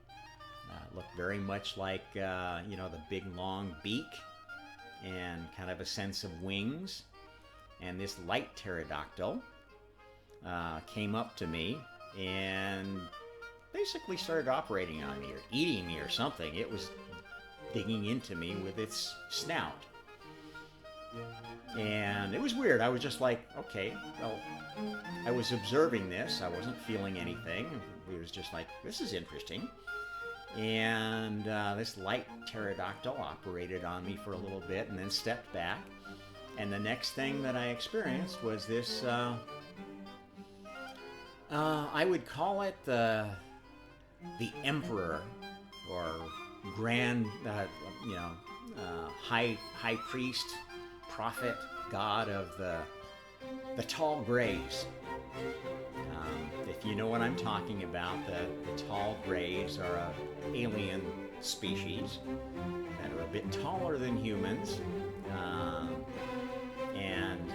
It looked very much like, the big long beak and kind of a sense of wings. And this light pterodactyl came up to me and basically started operating on me or eating me or something. It was digging into me with its snout. And it was weird. I was just like, okay, well, I was observing this. I wasn't feeling anything. It was just like, this is interesting. And this light pterodactyl operated on me for a little bit and then stepped back. And the next thing that I experienced was this, I would call it the emperor or grand, high priest, prophet, god of the tall grays. If you know what I'm talking about, the tall grays are an alien species that are a bit taller than humans and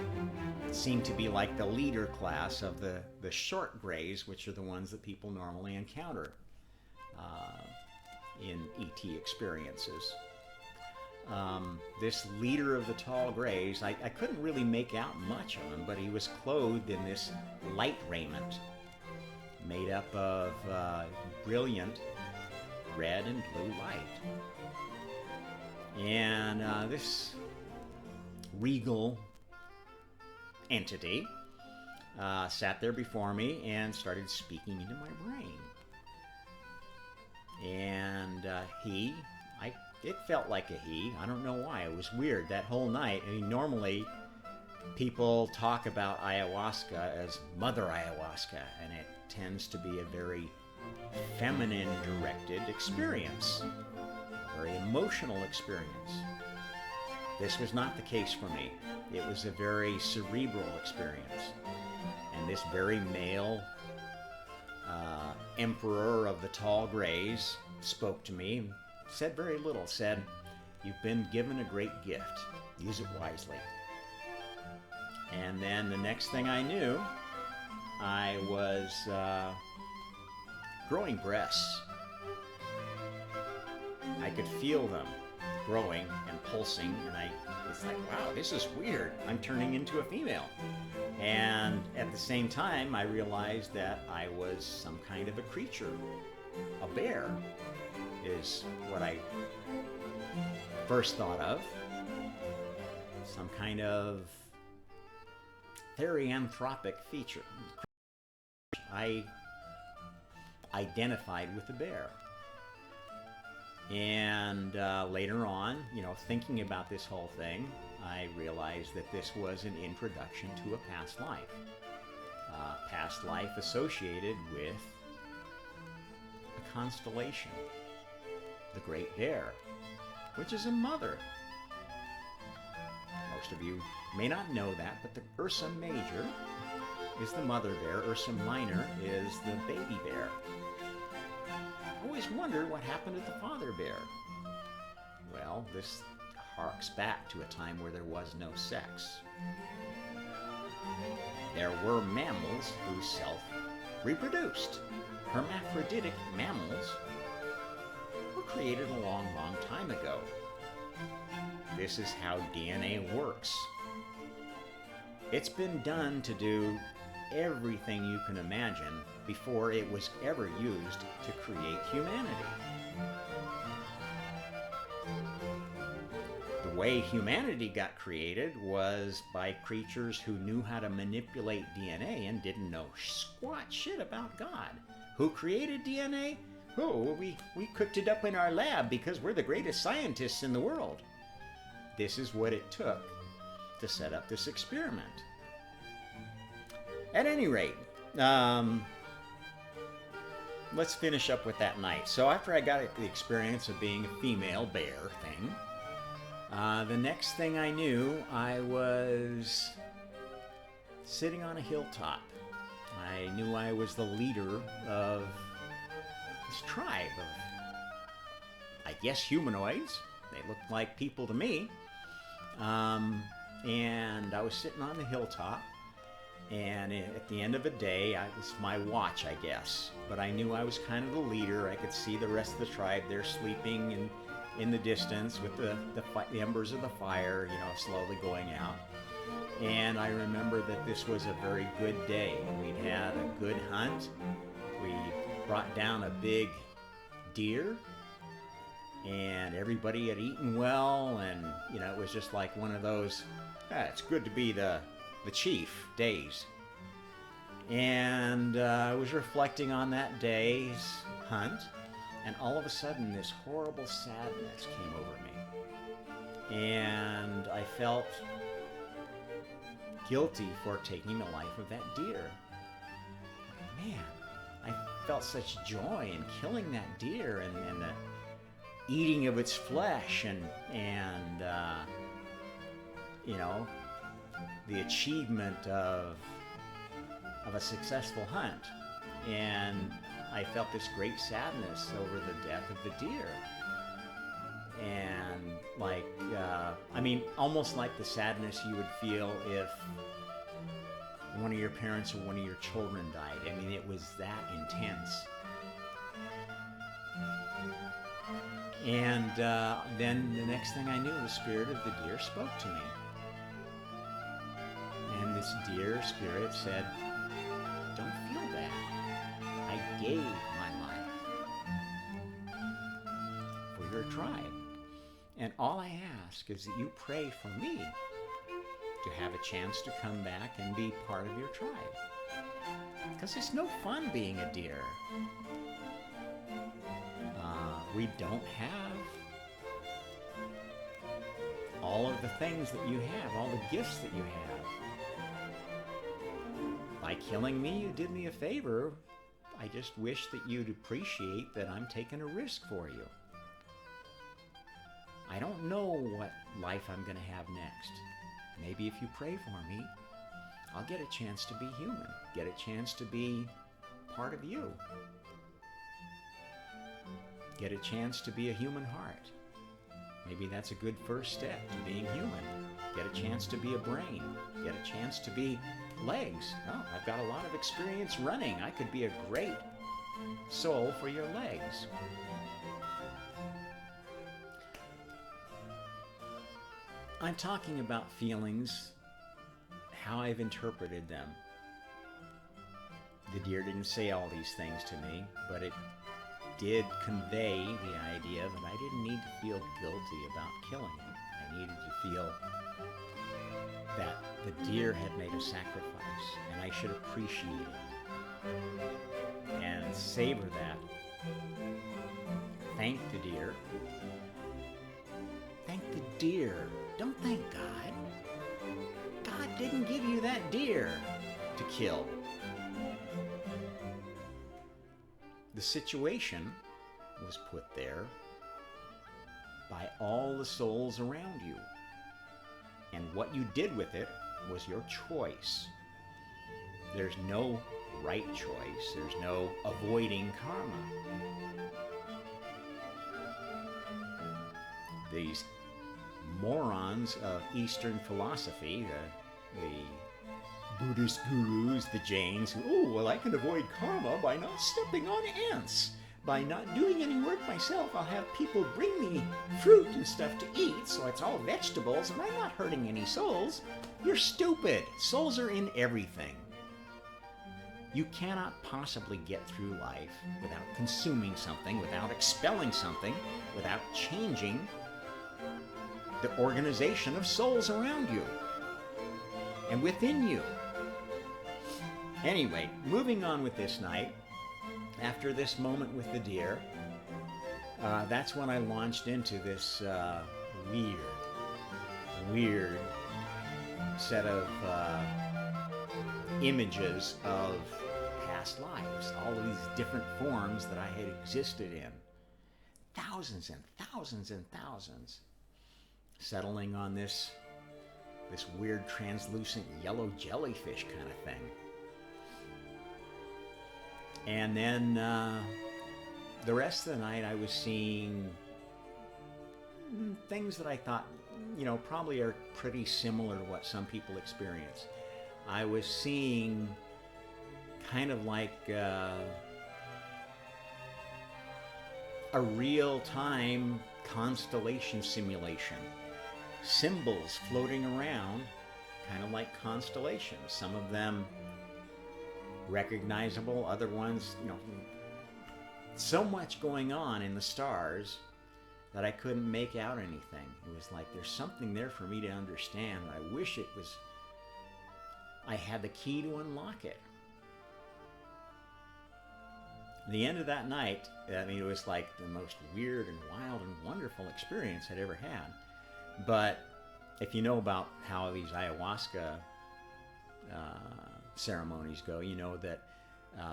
seem to be like the leader class of the short grays, which are the ones that people normally encounter in ET experiences. This leader of the tall grays, I couldn't really make out much of him, but he was clothed in this light raiment made up of brilliant red and blue light. And this regal entity sat there before me and started speaking into my brain. And it felt like a he. I don't know why. It was weird that whole night. I mean, normally people talk about ayahuasca as Mother Ayahuasca, and it tends to be a very feminine-directed experience, a very emotional experience. This was not the case for me. It was a very cerebral experience. And this very male emperor of the tall grays spoke to me, said very little, said, "You've been given a great gift. Use it wisely." And then the next thing I knew, I was growing breasts. I could feel them growing and pulsing, and it's like, wow, this is weird. I'm turning into a female. And at the same time, I realized that I was some kind of a creature. A bear is what I first thought of. Some kind of therianthropic feature. I identified with the bear. And later on, thinking about this whole thing, I realized that this was an introduction to a past life. Past life associated with a constellation, the Great Bear, which is a mother. Most of you may not know that, but the Ursa Major is the mother bear. Ursa Minor is the baby bear. I always wondered what happened to the father bear. Well, this harks back to a time where there was no sex. There were mammals who self-reproduced. Hermaphroditic mammals were created a long, long time ago. This is how DNA works. It's been done to do everything you can imagine before it was ever used to create humanity. The way humanity got created was by creatures who knew how to manipulate DNA and didn't know squat shit about God. Who created DNA? Oh, we cooked it up in our lab because we're the greatest scientists in the world. This is what it took to set up this experiment. At any rate, let's finish up with that night. So after I got the experience of being a female bear thing, the next thing I knew, I was sitting on a hilltop. I knew I was the leader of this tribe I guess, humanoids. They looked like people to me. And I was sitting on the hilltop, and at the end of the day, it was my watch, I guess. But I knew I was kind of the leader. I could see the rest of the tribe there sleeping in the distance with the embers of the fire, slowly going out. And I remember that this was a very good day. We'd had a good hunt. We brought down a big deer, and everybody had eaten well, and it was just like one of those, it's good to be the chief days. And I was reflecting on that day's hunt, and all of a sudden this horrible sadness came over me, and I felt guilty for taking the life of that deer. Man, I felt such joy in killing that deer and the eating of its flesh and the achievement of a successful hunt. And I felt this great sadness over the death of the deer. And almost like the sadness you would feel if one of your parents or one of your children died. It was that intense. And then the next thing I knew, the spirit of the deer spoke to me. And this deer spirit said, "Don't feel bad. I gave my life for your tribe. And all I ask is that you pray for me to have a chance to come back and be part of your tribe. Because it's no fun being a deer. We don't have all of the things that you have, all the gifts that you have. By killing me, you did me a favor. I just wish that you'd appreciate that I'm taking a risk for you. I don't know what life I'm going to have next. Maybe if you pray for me, I'll get a chance to be human, get a chance to be part of you, get a chance to be a human heart. Maybe that's a good first step to being human. Get a chance to be a brain, get a chance to be legs. Oh, I've got a lot of experience running. I could be a great soul for your legs. I'm talking about feelings, how I've interpreted them. The deer didn't say all these things to me, but it did convey the idea that I didn't need to feel guilty about killing it. I needed to feel that the deer had made a sacrifice, and I should appreciate it and savor that. Thank the deer. Thank the deer. Don't thank God. God didn't give you that deer to kill. The situation was put there by all the souls around you. And what you did with it was your choice. There's no right choice. There's no avoiding karma. These morons of Eastern philosophy, the Buddhist gurus, the Jains, I can avoid karma by not stepping on ants. By not doing any work myself, I'll have people bring me fruit and stuff to eat, so it's all vegetables, and I'm not hurting any souls. You're stupid. Souls are in everything. You cannot possibly get through life without consuming something, without expelling something, without changing the organization of souls around you and within you. Anyway, moving on with this night, after this moment with the deer, that's when I launched into this weird set of images of past lives, all of these different forms that I had existed in. Thousands and thousands and thousands. Settling on this weird translucent yellow jellyfish kind of thing. And then the rest of the night I was seeing things that I thought, probably are pretty similar to what some people experience. I was seeing kind of like a real-time constellation simulation. Symbols floating around, kind of like constellations. Some of them recognizable, other ones, so much going on in the stars that I couldn't make out anything. It was like there's something there for me to understand. I wish I had the key to unlock it. The end of that night, it was like the most weird and wild and wonderful experience I'd ever had. But if you know about how these ayahuasca ceremonies go, you know that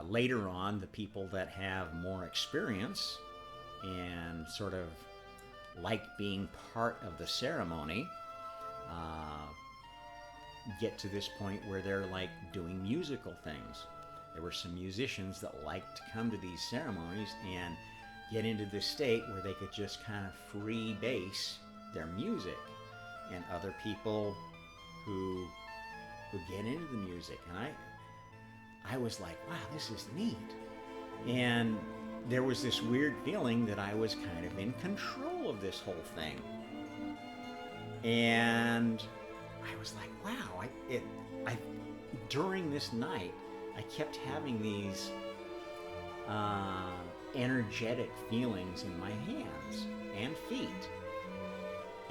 later on, the people that have more experience and sort of like being part of the ceremony get to this point where they're like doing musical things. There were some musicians that liked to come to these ceremonies and get into this state where they could just kind of free base their music, and other people who get into the music. And I was like, wow, this is neat. And there was this weird feeling that I was kind of in control of this whole thing. And I was like, wow, during this night, I kept having these energetic feelings in my hands and feet.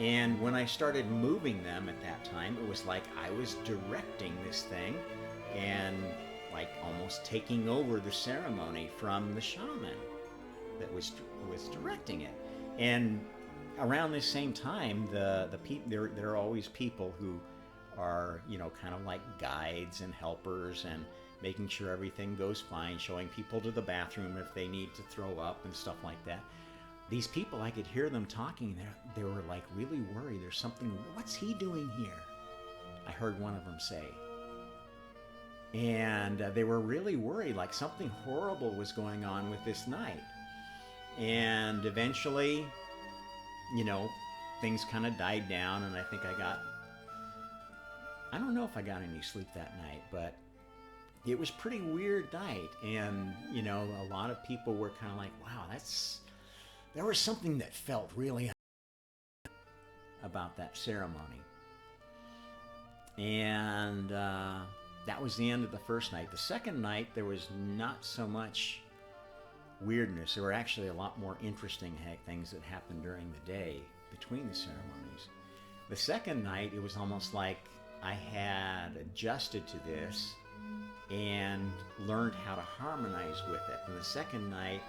And when I started moving them at that time, it was like I was directing this thing and like almost taking over the ceremony from the shaman that was directing it. And around this same time, there are always people who are, kind of like guides and helpers and making sure everything goes fine, showing people to the bathroom if they need to throw up and stuff like that. These people, I could hear them talking. They were like really worried. There's something, what's he doing here? I heard one of them say. And they were really worried, like something horrible was going on with this night. And eventually, things kind of died down, and I think I don't know if I got any sleep that night, but it was a pretty weird night. And, a lot of people were kind of like, wow, there was something that felt really about that ceremony. And that was the end of the first night. The second night, there was not so much weirdness. There were actually a lot more interesting things that happened during the day between the ceremonies. The second night, it was almost like I had adjusted to this and learned how to harmonize with it. And the second night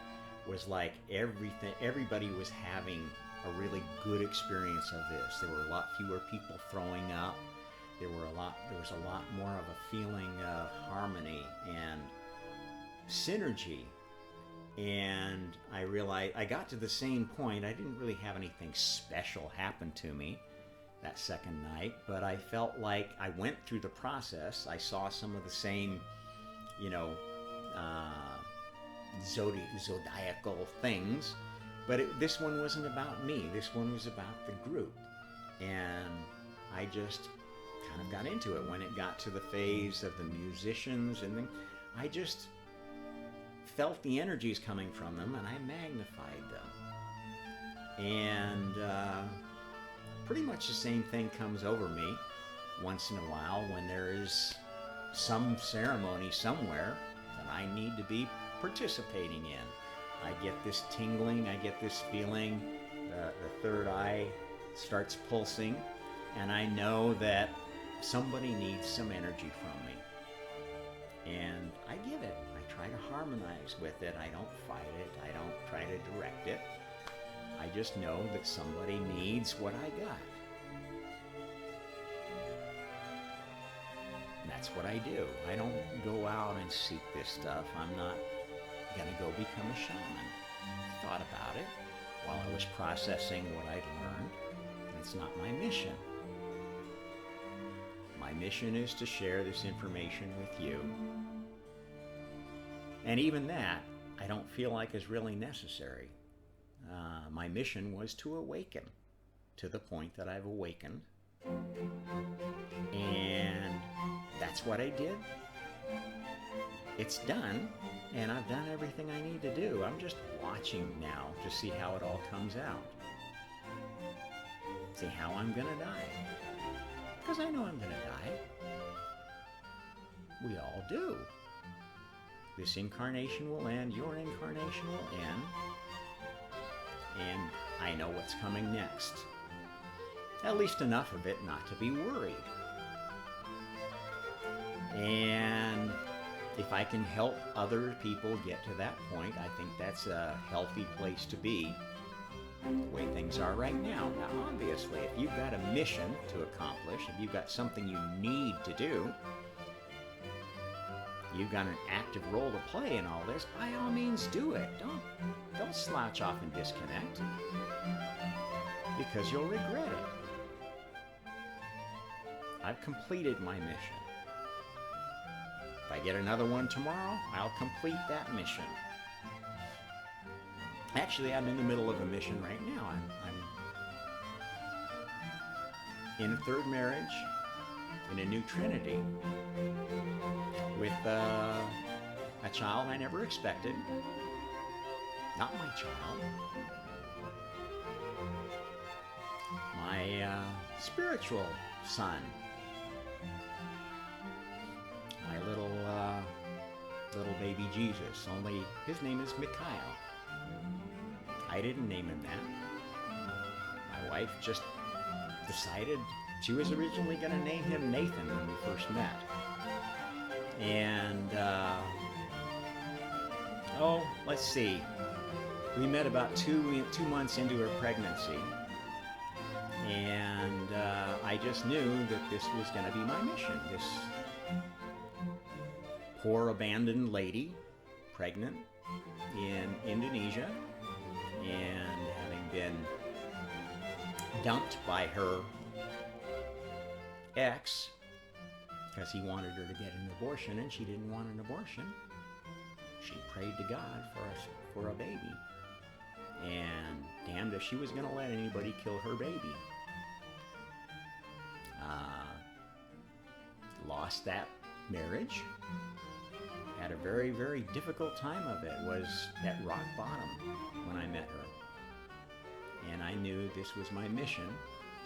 was like everybody was having a really good experience of this. There were a lot fewer people throwing up. There was a lot more of a feeling of harmony and synergy. And I realized, I got to the same point. I didn't really have anything special happen to me that second night, but I felt like I went through the process. I saw some of the same, zodiacal things, but this one wasn't about me. This one was about the group. And I just kind of got into it when it got to the phase of the musicians, and then I just felt the energies coming from them, and I magnified them. And pretty much the same thing comes over me once in a while when there is some ceremony somewhere that I need to be participating in. I get this tingling, I get this feeling, the third eye starts pulsing, and I know that somebody needs some energy from me. And I give it. I try to harmonize with it. I don't fight it. I don't try to direct it. I just know that somebody needs what I got. And that's what I do. I don't go out and seek this stuff. I'm not going to go become a shaman. I thought about it while I was processing what I'd learned. It's not my mission. My mission is to share this information with you. And even that, I don't feel like is really necessary. My mission was to awaken. to the point that I've awakened. And that's what I did. It's done, and I've done everything I need to do. I'm just watching now to see how it all comes out. See how I'm gonna die. Because I know I'm gonna die. We all do. This incarnation will end, your incarnation will end, and I know what's coming next. At least enough of it not to be worried. And if I can help other people get to that point, I think that's a healthy place to be, the way things are right now. Now, obviously, if you've got a mission to accomplish, if you've got something you need to do, you've got an active role to play in all this, by all means do it. Don't slouch off and disconnect, because you'll regret it. I've completed my mission. If I get another one tomorrow, I'll complete that mission. Actually, I'm in the middle of a mission right now. I'm in a third marriage, in a new trinity, with a child I never expected. Not my child. My spiritual son. My little baby Jesus. Only his name is Mikhail. I didn't name him that. My wife just decided she was originally going to name him Nathan when we first met. And, let's see. We met about two months into her pregnancy. And I just knew that this was going to be my mission. This poor abandoned lady, pregnant in Indonesia, and having been dumped by her ex because he wanted her to get an abortion and she didn't want an abortion. She prayed to God for a baby, and damned if she was going to let anybody kill her baby. Lost that marriage. Had a very, very difficult time of it. Was at rock bottom when I met her. And I knew this was my mission,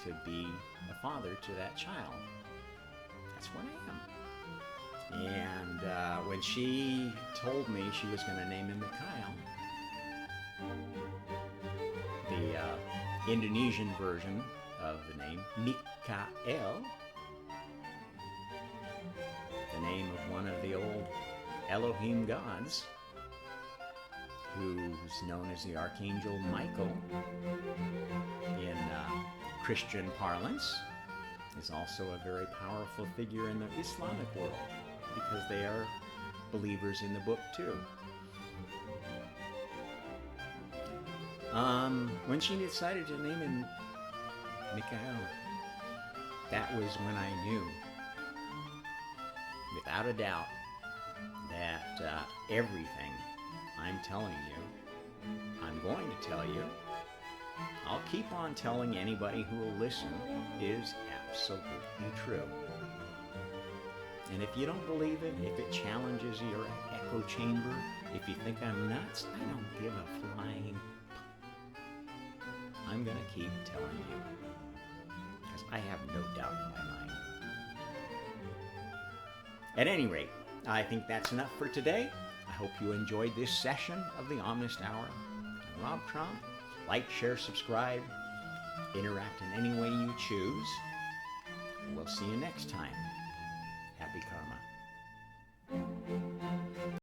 to be a father to that child. That's what I am. And when she told me she was going to name him Mikhail, the Indonesian version of the name, Mikael, the name of one of the old Elohim gods, who's known as the Archangel Michael in Christian parlance, is also a very powerful figure in the Islamic world, because they are believers in the book too. When she decided to name him Mikhail, that was when I knew, without a doubt, that everything I'm telling you, I'm going to tell you, I'll keep on telling anybody who will listen, is absolutely true. And if you don't believe it, if it challenges your echo chamber, if you think I'm nuts, I don't give a flying. I'm going to keep telling you, because I have no doubt in my mind. At any rate, I think that's enough for today. I hope you enjoyed this session of the Omnist Hour. I'm Rob Trump. Like, share, subscribe, interact in any way you choose. We'll see you next time. Happy Karma.